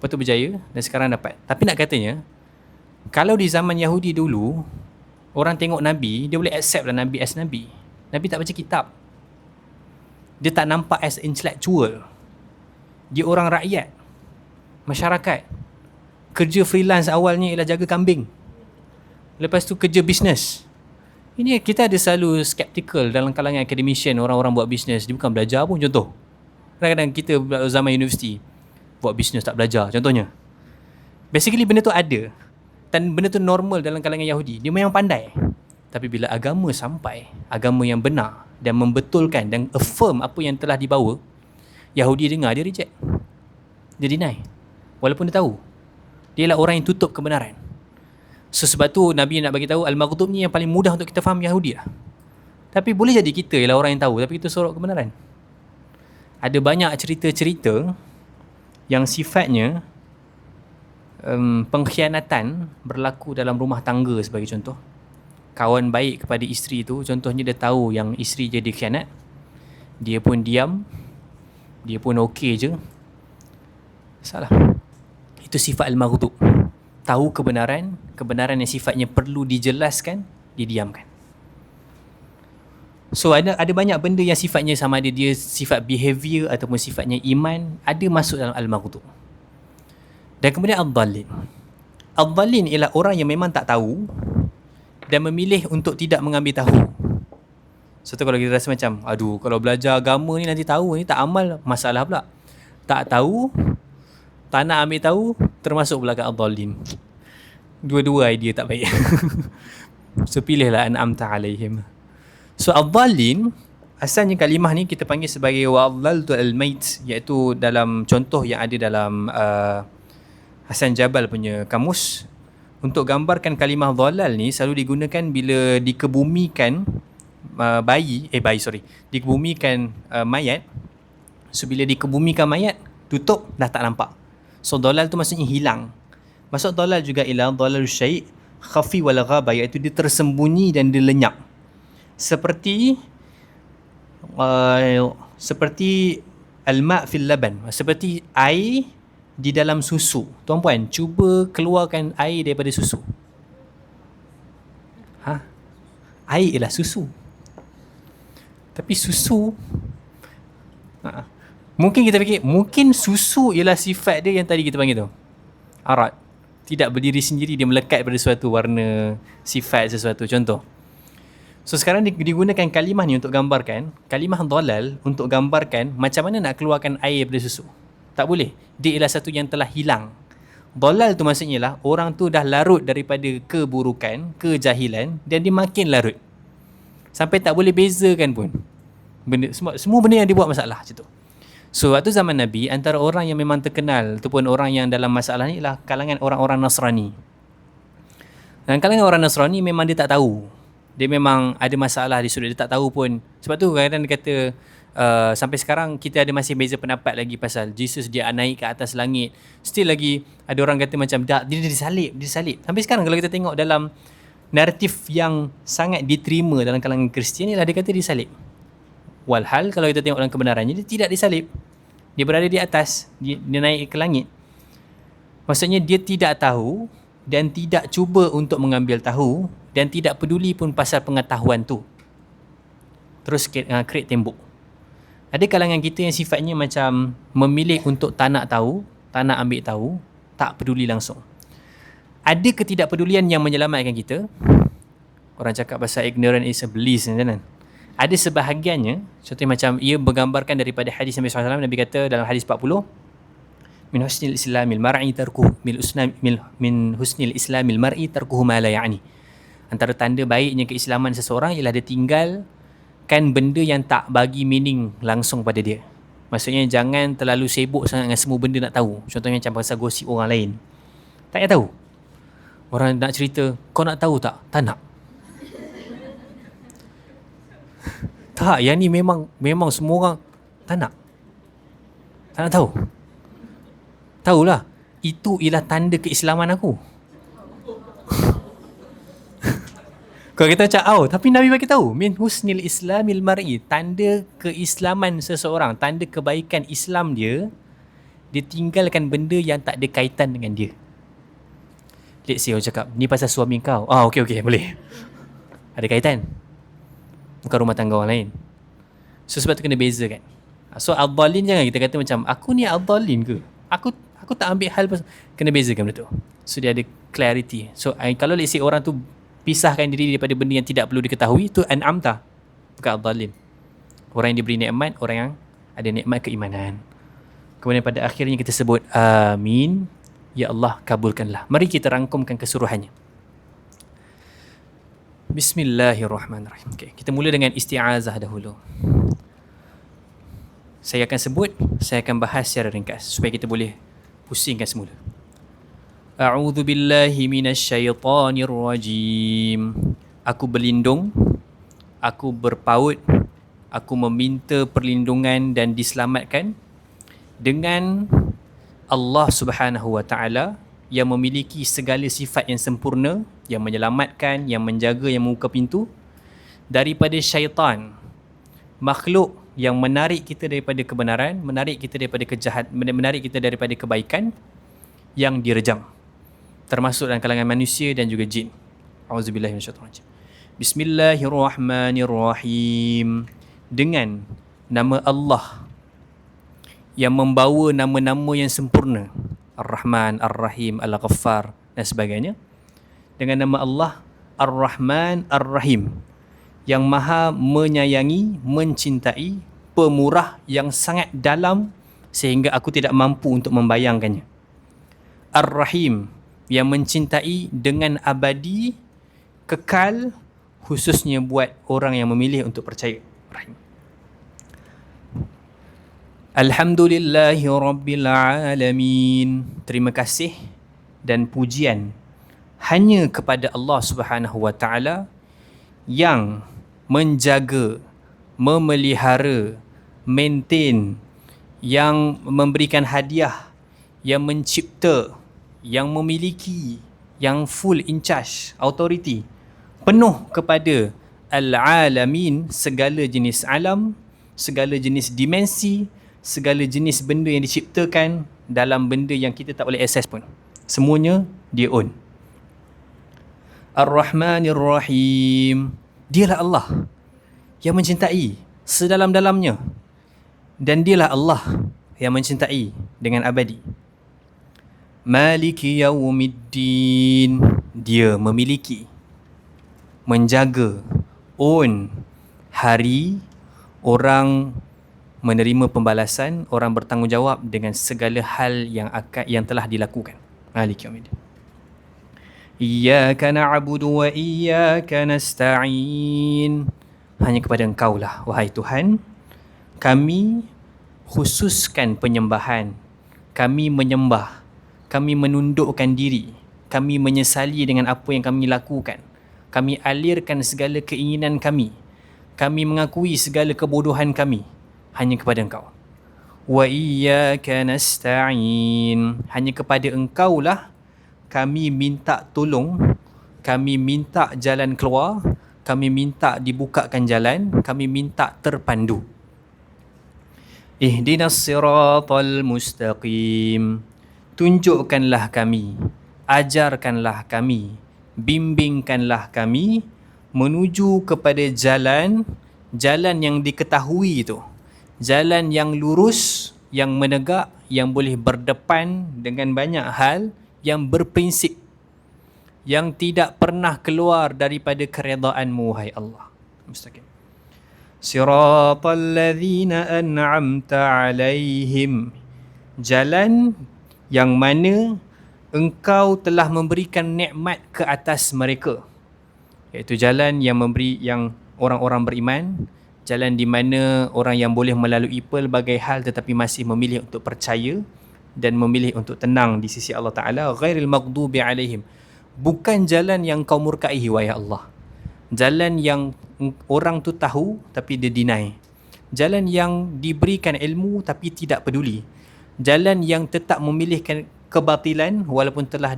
S1: Lepas tu berjaya dan sekarang dapat. Tapi nak katanya, kalau di zaman Yahudi dulu, orang tengok Nabi, dia boleh accept lah Nabi as Nabi. Nabi tak baca kitab. Dia tak nampak as intellectual. Dia orang rakyat, masyarakat. Kerja freelance awalnya ialah jaga kambing. Lepas tu kerja bisnes. Ini kita ada selalu skeptical dalam kalangan academician, orang-orang buat bisnes. Dia bukan belajar pun, contoh. Kadang-kadang kita zaman universiti, buat bisnes tak belajar, contohnya. Basically benda tu ada. Dan benda tu normal dalam kalangan Yahudi. Dia memang pandai. Tapi bila agama sampai, agama yang benar dan membetulkan dan affirm apa yang telah dibawa, Yahudi dengar, dia reject. Dia deny. Walaupun dia tahu. Dia ialah orang yang tutup kebenaran. So sebab tu Nabi nak bagi tahu Al-Maghdub ni yang paling mudah untuk kita faham Yahudi lah. Tapi boleh jadi kita ialah orang yang tahu, tapi kita sorok kebenaran. Ada banyak cerita-cerita yang sifatnya pengkhianatan berlaku dalam rumah tangga sebagai contoh. Kawan baik kepada isteri tu, contohnya dia tahu yang isteri jadi khianat, dia pun diam, dia pun okey je. Salah. Itu sifat al-maghdub. Tahu kebenaran, kebenaran yang sifatnya perlu dijelaskan, didiamkan. So ada banyak benda yang sifatnya sama ada dia sifat behavior ataupun sifatnya iman, ada masuk dalam al-maghdub. Dan kemudian al-dhalin. Al-dhalin ialah orang yang memang tak tahu dan memilih untuk tidak mengambil tahu. So tu kalau kita rasa macam, aduh kalau belajar agama ni nanti tahu, ni tak amal, masalah pula. Tak tahu, tak nak ambil tahu, termasuk belakang al-dhalin. Dua-dua idea tak baik. So pilihlah an'amta alaihim. So al-dhalin, asalnya kalimah ni kita panggil sebagai wa'adhaltu al-mayt, iaitu dalam contoh yang ada dalam Hasan Jabal punya kamus. Untuk gambarkan kalimah dhalal ni selalu digunakan bila dikebumikan dikebumikan mayat. So bila dikebumikan mayat, tutup, dah tak nampak. So dhalal tu maksudnya hilang. Maksud dhalal juga ialah dhalalul syai' khafi wal ghaba, iaitu dia tersembunyi dan dia lenyap. Seperti al-ma' fil laban, seperti air di dalam susu. Tuan-puan, cuba keluarkan air daripada susu. Air ialah susu. Tapi susu, mungkin kita fikir, mungkin susu ialah sifat dia yang tadi kita panggil tu, arat. Tidak berdiri sendiri, dia melekat pada suatu warna, sifat sesuatu, contoh. So sekarang digunakan kalimah ni untuk gambarkan, kalimah dhalal untuk gambarkan macam mana nak keluarkan air daripada susu. Tak boleh. Dia ialah satu yang telah hilang. Dhalal tu maksudnya lah orang tu dah larut daripada keburukan, kejahilan, dan dia makin larut. Sampai tak boleh bezakan pun. Semua benda yang dia buat masalah macam tu. So waktu zaman Nabi, antara orang yang memang terkenal ataupun orang yang dalam masalah ni ialah kalangan orang-orang Nasrani. Dan kalangan orang Nasrani memang dia tak tahu. Dia memang ada masalah di sudut, dia tak tahu pun. Sebab tu kadang-kadang dia kata, sampai sekarang kita ada masih beza pendapat lagi pasal Jesus dia naik ke atas langit. Still lagi ada orang kata macam dia disalib. Sampai sekarang kalau kita tengok dalam naratif yang sangat diterima dalam kalangan Kristian ialah dia kata disalib. Walhal kalau kita tengok dalam kebenarannya, dia tidak disalib. Dia berada di atas, dia naik ke langit. Maksudnya dia tidak tahu dan tidak cuba untuk mengambil tahu dan tidak peduli pun pasal pengetahuan tu. Terus create tembok. Ada kalangan kita yang sifatnya macam memilih untuk tak nak tahu, tak nak ambil tahu, tak peduli langsung. Ada ketidakpedulian yang menyelamatkan kita. Orang cakap pasal ignorance is a bliss, kan? Ada sebahagiannya, contohnya macam ia bergambarkan daripada hadis Nabi SAW. Nabi kata dalam hadis 40, min husnil islamil mar'i tarkuhu min husnil islamil mar'i tarkuhu ma la ya'ni. Antara tanda baiknya keislaman seseorang ialah dia tinggalkan benda yang tak bagi meaning langsung pada dia. Maksudnya jangan terlalu sibuk sangat dengan semua benda nak tahu. Contohnya macam pasal gosip orang lain. Tak payah tahu. Orang nak cerita, kau nak tahu tak? Tak nak. Tak, yang ni memang semua orang tak nak. Tak nak tahu. Tahulah, itu ialah tanda keislaman aku. Kalau kita macam, oh, tapi Nabi bagi tahu, min husnil islamil mar'i, tanda keislaman seseorang, tanda kebaikan Islam dia, dia tinggalkan benda yang tak ada kaitan dengan dia. Let's say orang cakap, ni pasal suami kau. Okay, boleh. Ada kaitan. Bukan rumah tangga orang lain. So sebab tu kena bezakan. So al-dhalin jangan kita kata macam, aku ni al-dhalin ke? Aku tak ambil hal pasal, kena bezakan benda tu. So dia ada clarity. So kalau let's say orang tu pisahkan diri daripada benda yang tidak perlu diketahui, tu an'amta, bukan al-dhalin. Orang yang diberi nikmat, orang yang ada nikmat keimanan. Kemudian pada akhirnya kita sebut amin, ya Allah kabulkanlah. Mari kita rangkumkan keseluruhannya. Bismillahirrahmanirrahim. Okay, kita mula dengan isti'azah dahulu. Saya akan sebut, saya akan bahas secara ringkas supaya kita boleh pusingkan semula. A'udzu billahi minasyaitonir rajim. Aku berlindung, aku berpaut, aku meminta perlindungan dan diselamatkan dengan Allah Subhanahu wa taala yang memiliki segala sifat yang sempurna, yang menyelamatkan, yang menjaga, yang membuka pintu, daripada syaitan, makhluk yang menarik kita daripada kebenaran, menarik kita daripada menarik kita daripada kebaikan, yang direjam, termasuk dalam kalangan manusia dan juga jin. Auzubillahi minasyaitonir rajim. Bismillahirrahmanirrahim. Dengan nama Allah yang membawa nama-nama yang sempurna, Ar-Rahman, Ar-Rahim, Al-Ghaffar dan sebagainya. Dengan nama Allah Ar-Rahman, Ar-Rahim, yang maha menyayangi, mencintai, pemurah yang sangat dalam sehingga aku tidak mampu untuk membayangkannya. Ar-Rahim, yang mencintai dengan abadi, kekal, khususnya buat orang yang memilih untuk percaya. Rahim. Alhamdulillahi Rabbil Alamin. Terima kasih dan pujian hanya kepada Allah Subhanahu wa taala yang menjaga, memelihara, maintain, yang memberikan hadiah, yang mencipta, yang memiliki, yang full in charge, authority penuh kepada al-alamin, segala jenis alam, segala jenis dimensi, segala jenis benda yang diciptakan dalam benda yang kita tak boleh access pun. Semuanya dia own. Ar-Rahmanir Rahim. Dialah Allah yang mencintai sedalam-dalamnya. Dan dialah Allah yang mencintai dengan abadi. Maliki Yaumiddin. Dia memiliki, menjaga, own hari, orang menerima pembalasan, orang bertanggungjawab dengan segala hal yang telah dilakukan. Maliki Yaumiddin. Iyyaka na'budu wa iyyaka nasta'in. Hanya kepada Engkau lah, wahai Tuhan, kami khususkan penyembahan, kami menyembah, kami menundukkan diri, kami menyesali dengan apa yang kami lakukan, kami alirkan segala keinginan kami mengakui segala kebodohan kami hanya kepada Engkau. Wa iyyaka nasta'in. Hanya kepada Engkau lah kami minta tolong, kami minta jalan keluar, kami minta dibukakan jalan, kami minta terpandu. Ihdinas siratal mustaqim. Tunjukkanlah kami, ajarkanlah kami, bimbingkanlah kami menuju kepada jalan yang diketahui itu. Jalan yang lurus, yang menegak, yang boleh berdepan dengan banyak hal, yang berprinsip, yang tidak pernah keluar daripada keredaan-Mu, wahai Allah. Mustaqim. Siratal ladzina an'amta alaihim. Jalan yang mana Engkau telah memberikan nikmat ke atas mereka. Iaitu jalan yang orang-orang beriman, jalan di mana orang yang boleh melalui pelbagai hal tetapi masih memilih untuk percaya dan memilih untuk tenang di sisi Allah Ta'ala. Ghairil maghdubi alaihim. Bukan jalan yang kau murkai, wahai Allah. Jalan yang orang tu tahu tapi dia deny. Jalan yang diberikan ilmu tapi tidak peduli. Jalan yang tetap memilihkan kebatilan walaupun telah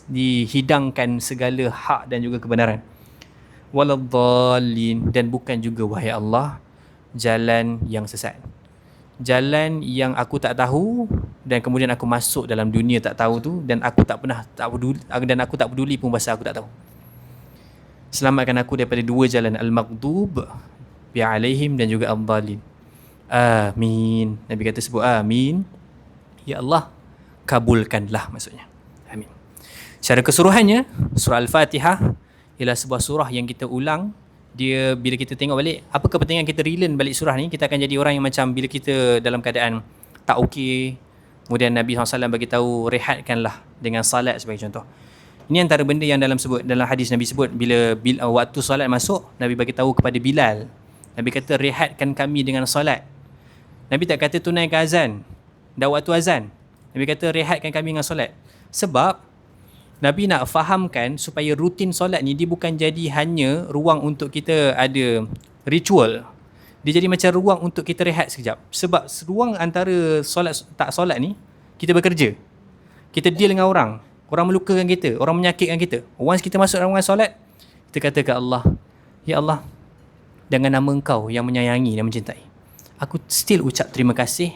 S1: dihidangkan segala hak dan juga kebenaran. waladdallin, dan bukan juga wahai Allah jalan yang sesat. Jalan yang aku tak tahu dan kemudian aku masuk dalam dunia tak tahu tu, dan aku tak peduli pun pasal aku tak tahu. Selamatkan aku daripada dua jalan, al-maghdub bi alaihim dan juga ad-dallin. Amin. Nabi kata sebut amin. Ya Allah, kabulkanlah maksudnya. Amin. Secara keseluruhannya, surah Al-Fatihah ialah sebuah surah yang kita ulang. Dia bila kita tengok balik, apa kepentingan kita relearn balik surah ni, kita akan jadi orang yang macam bila kita dalam keadaan tak okey, kemudian Nabi SAW bagi tahu rehatkanlah dengan salat sebagai contoh. Ini antara benda yang dalam hadis Nabi sebut, bila waktu salat masuk, Nabi bagi tahu kepada Bilal. Nabi kata rehatkan kami dengan salat. Nabi tak kata tunaikan azan, dah waktu azan. Nabi kata rehatkan kami dengan solat. Sebab Nabi nak fahamkan supaya rutin solat ni dia bukan jadi hanya ruang untuk kita ada ritual. Dia jadi macam ruang untuk kita rehat sekejap. Sebab ruang antara solat tak solat ni, kita bekerja. Kita deal dengan orang. Orang melukakan kita, orang menyakitkan kita. Once kita masuk dalam ruang solat, kita kata ke Allah, Ya Allah, dengan nama Engkau yang menyayangi dan mencintai, aku still ucap terima kasih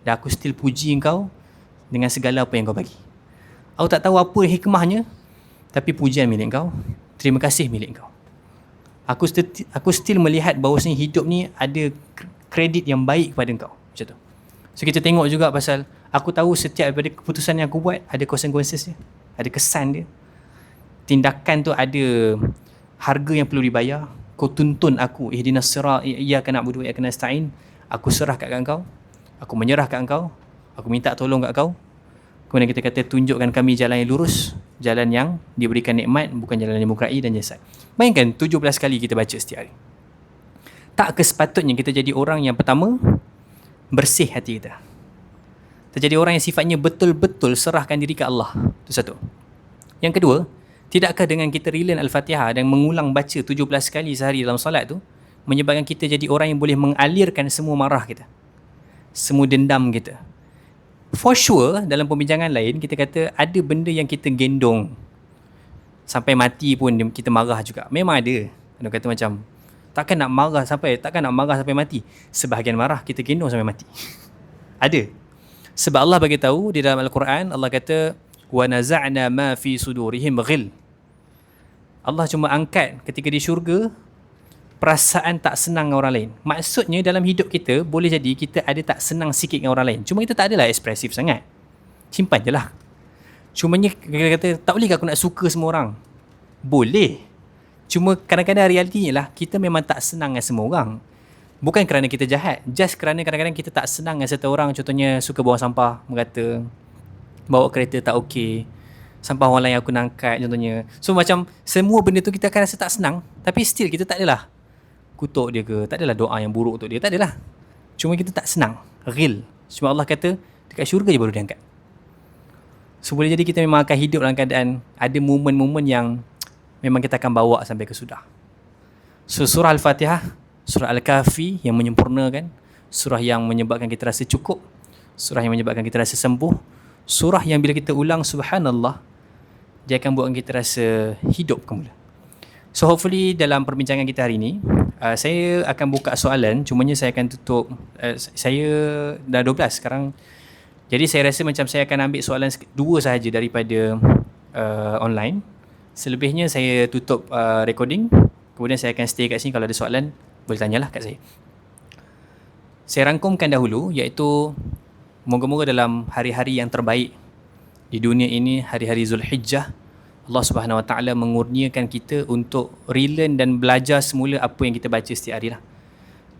S1: dan aku still puji Engkau dengan segala apa yang Kau bagi. Aku tak tahu apa hikmahnya, tapi pujian milik Kau, terima kasih milik Kau. Aku still melihat bahawasanya hidup ni ada kredit yang baik kepada Kau. Macam tu. So kita tengok juga pasal aku tahu setiap daripada keputusan yang aku buat ada consequences dia, ada kesan dia. Tindakan tu ada harga yang perlu dibayar. Kau tuntun aku, ihdinas sirat iyyaka na'budu wa iyyaka nasta'in. Aku serah kat Kau, aku menyerah kat Kau, aku minta tolong kat Kau. Kemudian kita kata tunjukkan kami jalan yang lurus, jalan yang diberikan nikmat, bukan jalan yang mukrai dan jasad. Bayangkan 17 kali kita baca setiap hari. Tak ke sepatutnya kita jadi orang yang pertama bersih hati kita. Kita jadi orang yang sifatnya betul-betul serahkan diri ke Allah. Itu satu. Yang kedua, tidakkah dengan kita relearn Al-Fatihah dan mengulang baca 17 kali sehari dalam solat tu menyebabkan kita jadi orang yang boleh mengalirkan semua marah kita, semua dendam kita. For sure, dalam pembincangan lain, kita kata ada benda yang kita gendong sampai mati pun kita marah juga. Memang ada. Dia kata macam, takkan nak marah sampai mati. Sebahagian marah kita gendong sampai mati. Ada. Sebab Allah bagi tahu di dalam Al-Quran, Allah kata, wa naza'na ma fi sudurihim ghil. Allah cuma angkat ketika di syurga perasaan tak senang dengan orang lain. Maksudnya dalam hidup kita boleh jadi kita ada tak senang sikit dengan orang lain. Cuma kita tak adalah ekspresif sangat. Simpan je lah. Cumanya kita kata tak boleh ke aku nak suka semua orang? Boleh. Cuma kadang-kadang realitinya lah kita memang tak senang dengan semua orang. Bukan kerana kita jahat. Just kerana kadang-kadang kita tak senang dengan satu orang. Contohnya suka buang sampah, merata. Bawa kereta tak okey. Sampah orang lain aku nak angkat contohnya. So macam semua benda tu kita akan rasa tak senang. Tapi still kita tak adalah kutuk dia ke, tak adalah doa yang buruk untuk dia, tak adalah. Cuma kita tak senang, real. Cuma Allah kata dekat syurga je baru dia angkat. So boleh jadi kita memang akan hidup dalam keadaan ada momen-momen yang memang kita akan bawa sampai ke sudah. So surah Al-Fatihah, surah Al-Kahfi yang menyempurnakan, surah yang menyebabkan kita rasa cukup, surah yang menyebabkan kita rasa sembuh, surah yang bila kita ulang subhanallah, dia akan buatkan kita rasa hidup kembali. So hopefully dalam perbincangan kita hari ini, saya akan buka soalan, cumanya saya akan tutup, saya dah 12 sekarang. Jadi saya rasa macam saya akan ambil soalan 2 sahaja daripada online. Selebihnya saya tutup recording, kemudian saya akan stay kat sini. Kalau ada soalan, boleh tanyalah kat saya. Saya rangkumkan dahulu, iaitu moga-moga dalam hari-hari yang terbaik di dunia ini, hari-hari Zulhijjah, Allah Subhanahu Wa Taala mengurniakan kita untuk relearn dan belajar semula apa yang kita baca setiap hari lah.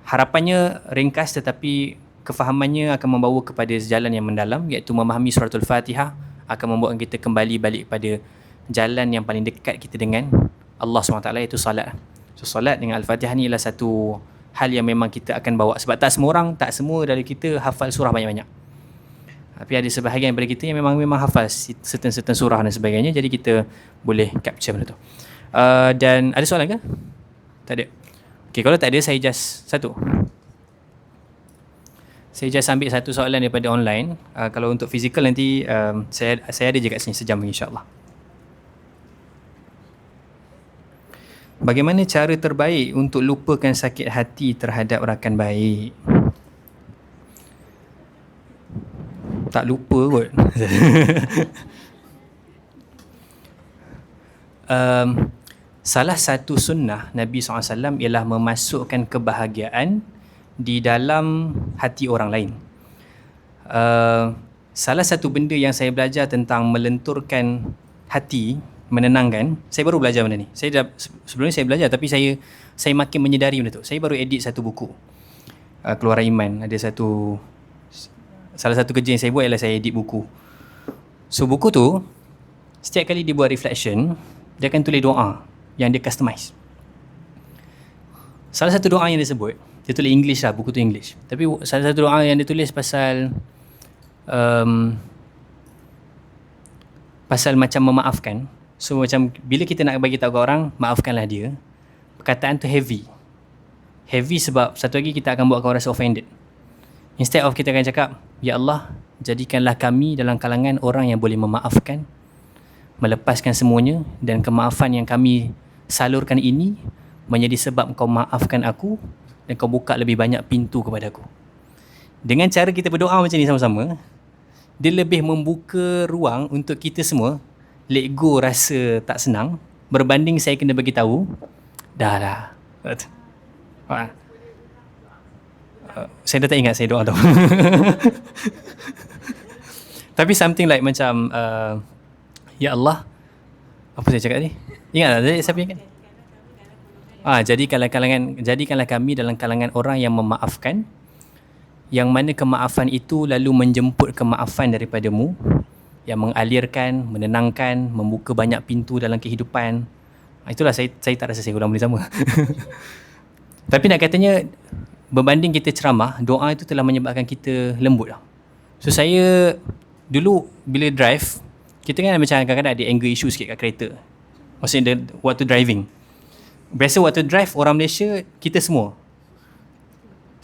S1: Harapannya ringkas tetapi kefahamannya akan membawa kepada jalan yang mendalam, iaitu memahami suratul Fatihah akan membawa kita kembali balik pada jalan yang paling dekat kita dengan Allah SWT, iaitu salat. So salat dengan Al-Fatihah ni ialah satu hal yang memang kita akan bawa. Sebab tak semua dari kita hafal surah banyak-banyak. Tapi ada sebahagian daripada kita yang memang hafal certain surah dan sebagainya. Jadi kita boleh capture benda tu. Dan ada soalan ke? Tak ada. Okay, kalau tak ada, saya just ambil satu soalan daripada online. Kalau untuk fizikal nanti saya ada je kat sini sejam lagi insyaAllah. Bagaimana cara terbaik untuk lupakan sakit hati terhadap rakan baik? Tak lupa kot. Salah satu sunnah Nabi SAW ialah memasukkan kebahagiaan di dalam hati orang lain. Salah satu benda yang saya belajar tentang melenturkan hati, menenangkan, saya baru belajar benda ni. Sebelum ni saya belajar, tapi saya makin menyedari benda tu. Saya baru edit satu buku, Keluaran Iman. Salah satu kerja yang saya buat ialah saya edit buku. So buku tu, setiap kali dia buat reflection, dia akan tulis doa yang dia customize. Salah satu doa yang dia sebut, dia tulis English lah, buku tu English. Tapi salah satu doa yang dia tulis pasal macam memaafkan. So macam bila kita nak bagi tahu ke orang, maafkanlah dia, perkataan tu heavy sebab satu lagi kita akan buat orang rasa offended. Instead of kita akan cakap, Ya Allah, jadikanlah kami dalam kalangan orang yang boleh memaafkan, melepaskan semuanya, dan kemaafan yang kami salurkan ini menjadi sebab kau maafkan aku dan kau buka lebih banyak pintu kepada aku. Dengan cara kita berdoa macam ni sama-sama, dia lebih membuka ruang untuk kita semua let go rasa tak senang berbanding saya kena bagi tahu dah lah. Saya dah tak ingat saya doa tu. Tapi something like macam Ya Allah, apa saya cakap ni? Ingat tak siapa ingat? Jadikanlah kami dalam kalangan orang yang memaafkan, yang mana kemaafan itu lalu menjemput kemaafan daripadamu, yang mengalirkan, menenangkan, membuka banyak pintu dalam kehidupan. Itulah saya tak rasa saya ulang benda sama. Tapi nak katanya, berbanding kita ceramah, doa itu telah menyebabkan kita lembut lah. So saya dulu bila drive, kita kan macam kadang-kadang ada anger issue sikit kat kereta. Maksudnya waktu driving. Biasa waktu drive orang Malaysia, kita semua,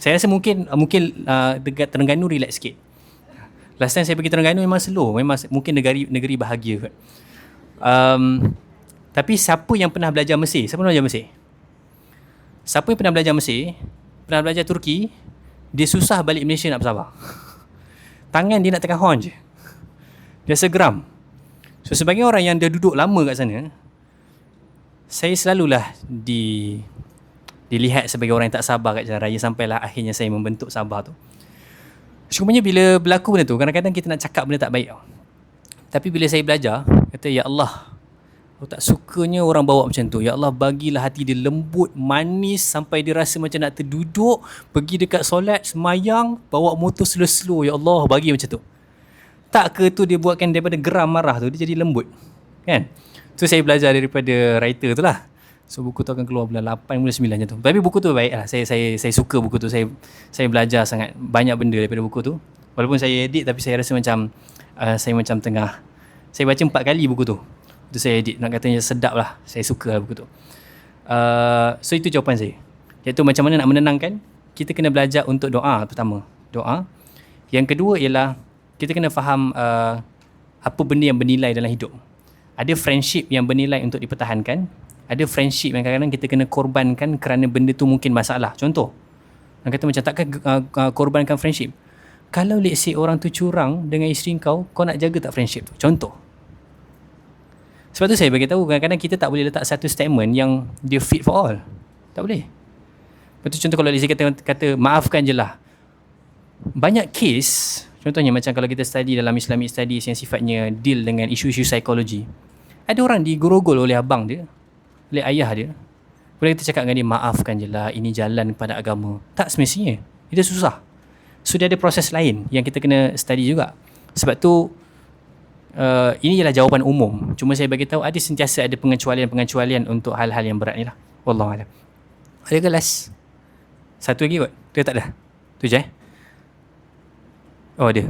S1: saya rasa mungkin dekat Terengganu relax sikit. Last time saya pergi Terengganu memang slow, memang mungkin negeri bahagia kot. Tapi siapa yang pernah belajar Mesir? Siapa pernah belajar Mesir? Siapa yang pernah belajar Mesir, pernah belajar Turki, dia susah balik Malaysia nak bersabar. Tangan dia nak tekan horn je, dia segeram. So sebagai orang yang dah duduk lama kat sana, saya selalulah dilihat sebagai orang yang tak sabar kat jalan raya, sampailah akhirnya saya membentuk sabar tu. Cumanya bila berlaku benda tu, kadang-kadang kita nak cakap benda tak baik tau. Tapi bila saya belajar, kata Ya Allah, aku tak sukanya orang bawa macam tu. Ya Allah, bagilah hati dia lembut, manis sampai dia rasa macam nak terduduk, pergi dekat solat, semayang, bawa motor slow-slow. Ya Allah, bagi macam tu. Tak ke tu dia buatkan daripada geram marah tu, dia jadi lembut. Kan? Tu saya belajar daripada writer tu lah. So buku tu akan keluar bulan 8, bulan 9 macam tu. Tapi buku tu baik lah. Saya suka buku tu. Saya belajar sangat banyak benda daripada buku tu. Walaupun saya edit, tapi saya rasa macam saya macam tengah, saya baca 4 kali buku tu. Tu saya edit, nak katanya sedap lah. Saya suka lah buku tu. So itu jawapan saya. Iaitu macam mana nak menenangkan. Kita kena belajar untuk doa pertama. Doa. Yang kedua ialah kita kena faham apa benda yang bernilai dalam hidup. Ada friendship yang bernilai untuk dipertahankan. Ada friendship yang kadang-kadang kita kena korbankan kerana benda tu mungkin masalah. Contoh, nak kata macam takkan korbankan friendship. Kalau let's say orang tu curang dengan isteri kau nak jaga tak friendship tu? Contoh. Sebab tu saya bagi tahu, kadang-kadang kita tak boleh letak satu statement yang dia fit for all. Tak boleh. Lepas tu contoh kalau let's say kata maafkan je lah. Banyak case, contohnya macam kalau kita study dalam Islamic studies yang sifatnya deal dengan isu-isu psikologi. Ada orang digorogol oleh abang dia, oleh ayah dia. Boleh kita cakap dengan dia, maafkan je lah, ini jalan kepada agama. Tak semestinya. Itu susah. So dia ada proses lain yang kita kena study juga. Sebab tu ini ialah jawapan umum. Cuma saya bagi tahu ada sentiasa ada pengecualian untuk hal-hal yang berat ni lah. Wallahualam. Ada ke last? Satu lagi kot? Tu tak ada? Tu je Oh ada.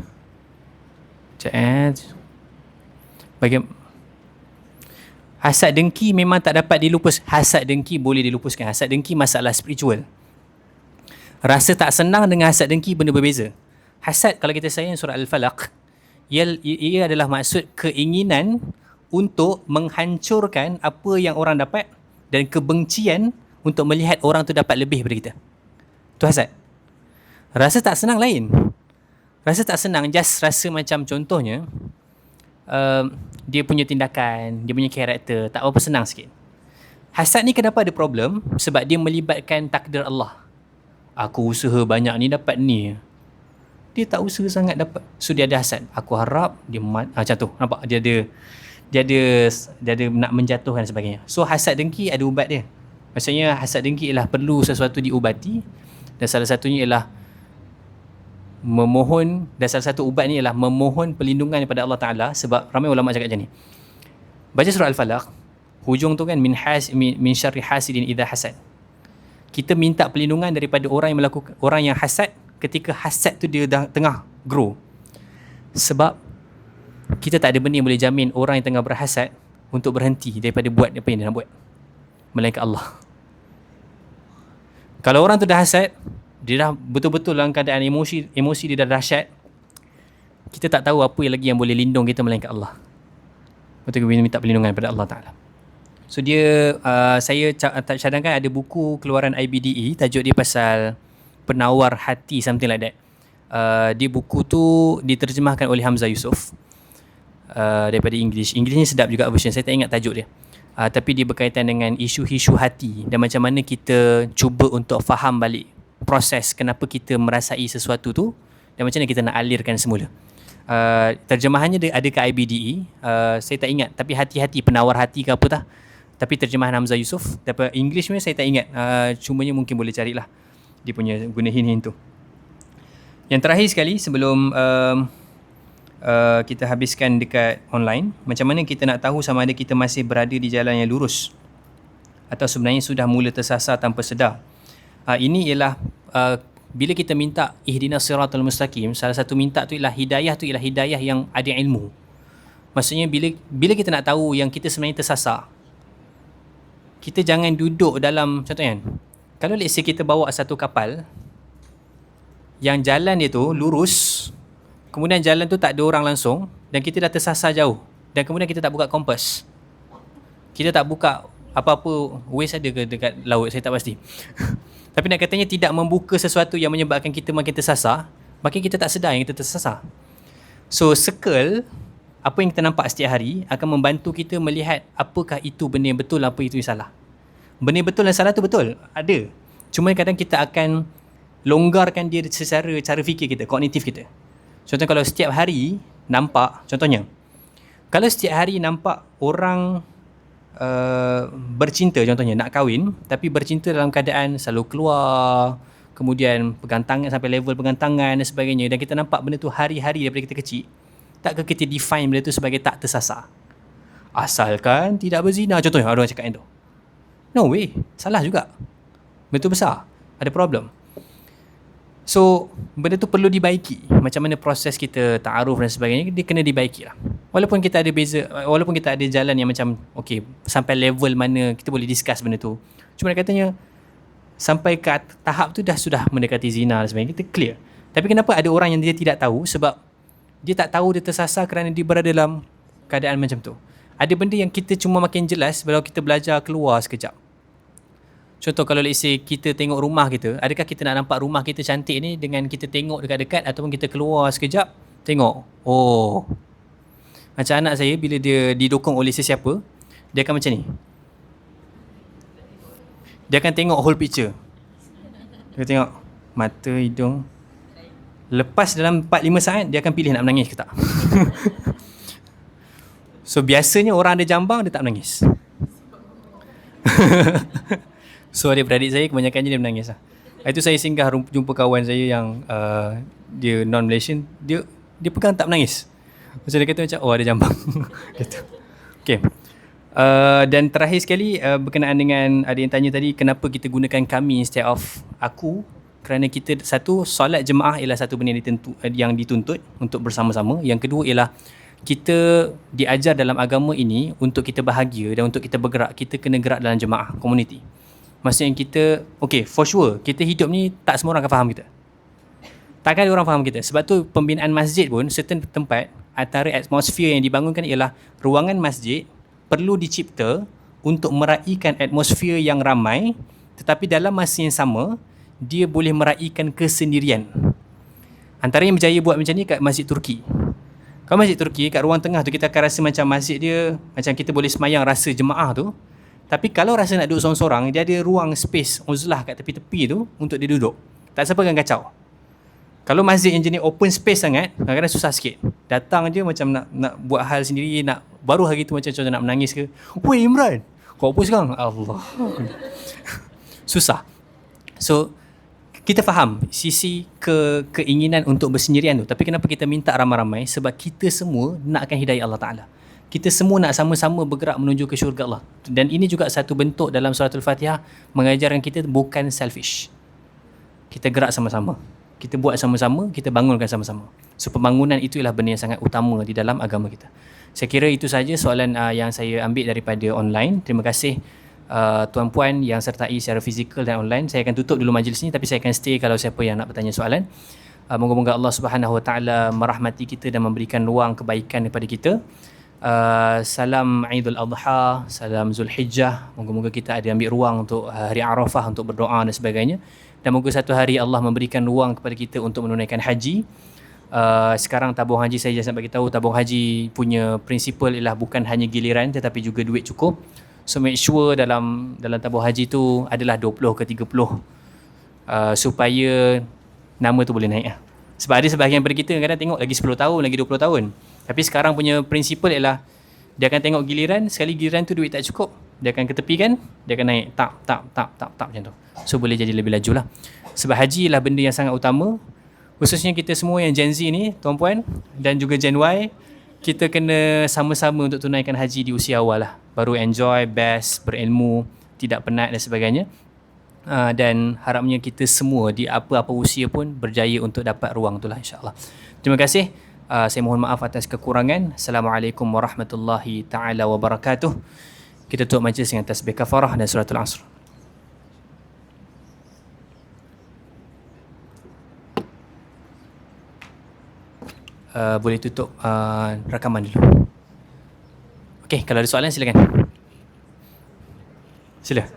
S1: Hasad dengki memang tak dapat dilupus. Hasad dengki boleh dilupuskan. Hasad dengki masalah spiritual. Rasa tak senang dengan hasad dengki benda berbeza. Hasad, kalau kita sayang surah Al-Falaq, ia adalah maksud keinginan untuk menghancurkan apa yang orang dapat dan kebencian untuk melihat orang tu dapat lebih daripada kita. Tu hasad. Rasa tak senang lain. Rasa tak senang just rasa macam contohnya dia punya tindakan, dia punya karakter tak apa senang sikit. Hasad ni kenapa ada problem? Sebab dia melibatkan takdir Allah. Aku usaha banyak ni dapat ni. Dia tak usaha sangat dapat. So dia ada hasad. Aku harap dia macam tu. Nampak? Dia ada nak menjatuhkan sebagainya. So hasad dengki ada ubat dia. Maksudnya hasad dengki ialah perlu sesuatu diubati, dan salah satunya ialah memohon, dan salah satu ubat ni ialah memohon perlindungan daripada Allah Ta'ala. Sebab ramai ulama cakap macam ni. Baca surah Al-Falaq, hujung tu kan min syarri hasidin idha hasad. Kita minta perlindungan daripada orang yang hasad ketika hasad tu dia tengah grow. Sebab kita tak ada benda yang boleh jamin orang yang tengah berhasad untuk berhenti daripada buat apa yang dia nak buat, melainkan Allah. Kalau orang tu dah hasad, dia dah betul-betul dalam keadaan emosi dia dah dahsyat, kita tak tahu apa lagi yang boleh lindung kita melainkan Allah. Betul, kita minta perlindungan daripada Allah Ta'ala. So dia saya cadangkan ada buku keluaran IBDE, tajuk dia pasal penawar hati, something like that. Dia buku tu diterjemahkan oleh Hamzah Yusof daripada English. Englishnya sedap juga version, saya tak ingat tajuk dia. Tapi dia berkaitan dengan isu-isu hati dan macam mana kita cuba untuk faham balik proses kenapa kita merasai sesuatu tu dan macam mana kita nak alirkan semula. Terjemahannya ada ke IBDE, saya tak ingat, tapi hati-hati, penawar hati ke apa tah. Tapi terjemahan Hamzah Yusof. Tapi English ni saya tak ingat, cumanya mungkin boleh carilah dia punya guna hint-hint tu. Yang terakhir sekali sebelum kita habiskan dekat online, macam mana kita nak tahu sama ada kita masih berada di jalan yang lurus atau sebenarnya sudah mula tersasar tanpa sedar. Ini ialah bila kita minta ihdinas siratal mustaqim, salah satu minta tu ialah hidayah yang ada ilmu. Maksudnya bila kita nak tahu yang kita sebenarnya tersasar, kita jangan duduk dalam, contohnya kalau let's say kita bawa satu kapal yang jalan dia tu lurus, kemudian jalan tu tak ada orang langsung dan kita dah tersasar jauh, dan kemudian kita tak buka kompas, kita tak buka apa-apa, Waze ada ke dekat laut, saya tak pasti. Tapi nak katanya tidak membuka sesuatu yang menyebabkan kita makin tersasar, makin kita tak sedar yang kita tersasar. So circle apa yang kita nampak setiap hari akan membantu kita melihat apakah itu benda yang betul, apa itu yang salah. Benda yang betul dan salah tu betul, ada. Cuma kadang kita akan longgarkan dia secara cara fikir kita, kognitif kita. Contoh kalau setiap hari nampak, contohnya kalau setiap hari nampak orang bercinta, contohnya nak kahwin tapi bercinta dalam keadaan selalu keluar, kemudian pegang tangan sampai level pegang tangan dan sebagainya, dan kita nampak benda tu hari-hari daripada kita kecil, takkah kita define benda tu sebagai tak tersasar? Asalkan tidak berzina, contohnya orang cakap itu. No way, salah juga. Benda tu besar, ada problem. So benda tu perlu dibaiki. Macam mana proses kita ta'aruf dan sebagainya, dia kena dibaiki lah. Walaupun kita ada beza, walaupun kita ada jalan yang macam okay, sampai level mana kita boleh discuss benda tu, cuma katanya sampai ke tahap tu sudah mendekati zina dan sebagainya, kita clear. Tapi kenapa ada orang yang dia tidak tahu? Sebab dia tak tahu dia tersasar kerana dia berada dalam keadaan macam tu. Ada benda yang kita cuma makin jelas kalau kita belajar keluar sekejap. Contoh kalau let's say kita tengok rumah kita, adakah kita nak nampak rumah kita cantik ni dengan kita tengok dekat-dekat, ataupun kita keluar sekejap tengok, oh, macam anak saya bila dia didokong oleh sesiapa, dia akan macam ni, dia akan tengok whole picture, dia tengok mata, hidung. Lepas dalam 4-5 saat dia akan pilih nak menangis ke tak. So biasanya orang ada jambang dia tak menangis. So adik-beradik saya kebanyakannya dia menangis lah. Itu saya singgah jumpa kawan saya yang dia non-Malaysian, dia pegang tak menangis. Macam dia kata macam, oh ada jambang. Gitu. Okay. Dan terakhir sekali berkenaan dengan ada yang tanya tadi, kenapa kita gunakan kami instead of aku? Kerana kita, satu, solat jemaah ialah satu benda yang dituntut untuk bersama-sama. Yang kedua ialah kita diajar dalam agama ini untuk kita bahagia dan untuk kita bergerak, kita kena gerak dalam jemaah, community. Maksudnya kita, okay, for sure, kita hidup ni tak semua orang akan faham kita. Takkan ada orang faham kita. Sebab tu pembinaan masjid pun, certain tempat, antara atmosfer yang dibangunkan ialah ruangan masjid perlu dicipta untuk meraihkan atmosfer yang ramai, tetapi dalam masa yang sama dia boleh meraihkan kesendirian. Antara yang berjaya buat macam ni kat Masjid Turki. Kalau Masjid Turki kat ruang tengah tu kita akan rasa macam masjid dia, macam kita boleh semayang rasa jemaah tu. Tapi kalau rasa nak duduk sorang-sorang, dia ada ruang space uzlah kat tepi-tepi tu untuk dia duduk. Tak siapa akan kacau. Kalau masjid yang jenis open space sangat, kadang-kadang susah sikit. Datang je macam nak buat hal sendiri, nak baru hari tu macam contoh nak menangis ke. Weh Imran, kau apa sekarang? Allah. Susah. So, kita faham sisi keinginan untuk bersendirian tu. Tapi kenapa kita minta ramai-ramai? Sebab kita semua nakkan hidayah Allah Ta'ala. Kita semua nak sama-sama bergerak menuju ke syurga Allah. Dan ini juga satu bentuk dalam surah Al-Fatihah mengajarkan kita bukan selfish. Kita gerak sama-sama. Kita buat sama-sama, kita bangunkan sama-sama. So pembangunan itu ialah benda yang sangat utama di dalam agama kita. Saya kira itu saja soalan yang saya ambil daripada online. Terima kasih tuan-puan yang sertai secara fizikal dan online. Saya akan tutup dulu majlis ni, tapi saya akan stay kalau siapa yang nak bertanya soalan. Moga-moga Allah Subhanahu Wa Taala merahmati kita dan memberikan ruang kebaikan kepada kita. Salam Aidul Adha, salam Zulhijjah. Moga-moga kita ada ambil ruang untuk hari Arafah untuk berdoa dan sebagainya. Dan moga satu hari Allah memberikan ruang kepada kita untuk menunaikan haji. Sekarang tabung haji, saya just nak bagi tahu, tabung haji punya prinsipal ialah bukan hanya giliran tetapi juga duit cukup. So make sure dalam tabung haji tu adalah 20 ke 30 supaya nama tu boleh naik. Sebab ada sebahagian daripada kita kadang tengok lagi 10 tahun, lagi 20 tahun. Tapi sekarang punya prinsipal ialah dia akan tengok giliran, sekali giliran tu duit tak cukup, dia akan ketepikan, dia akan naik tak macam tu. So boleh jadi lebih laju lah. Sebab haji ialah benda yang sangat utama. Khususnya kita semua yang Gen Z ni, tuan-puan, dan juga Gen Y, kita kena sama-sama untuk tunaikan haji di usia awal lah. Baru enjoy, best, berilmu, tidak penat dan sebagainya. Dan harapnya kita semua di apa-apa usia pun berjaya untuk dapat ruang tu lah, insyaAllah. Terima kasih. Saya mohon maaf atas kekurangan. Assalamualaikum warahmatullahi ta'ala wabarakatuh. Kita tutup majlis dengan tasbih kafarah dan suratul Asr. Boleh tutup rakaman dulu. Okey, kalau ada soalan silakan. Sila.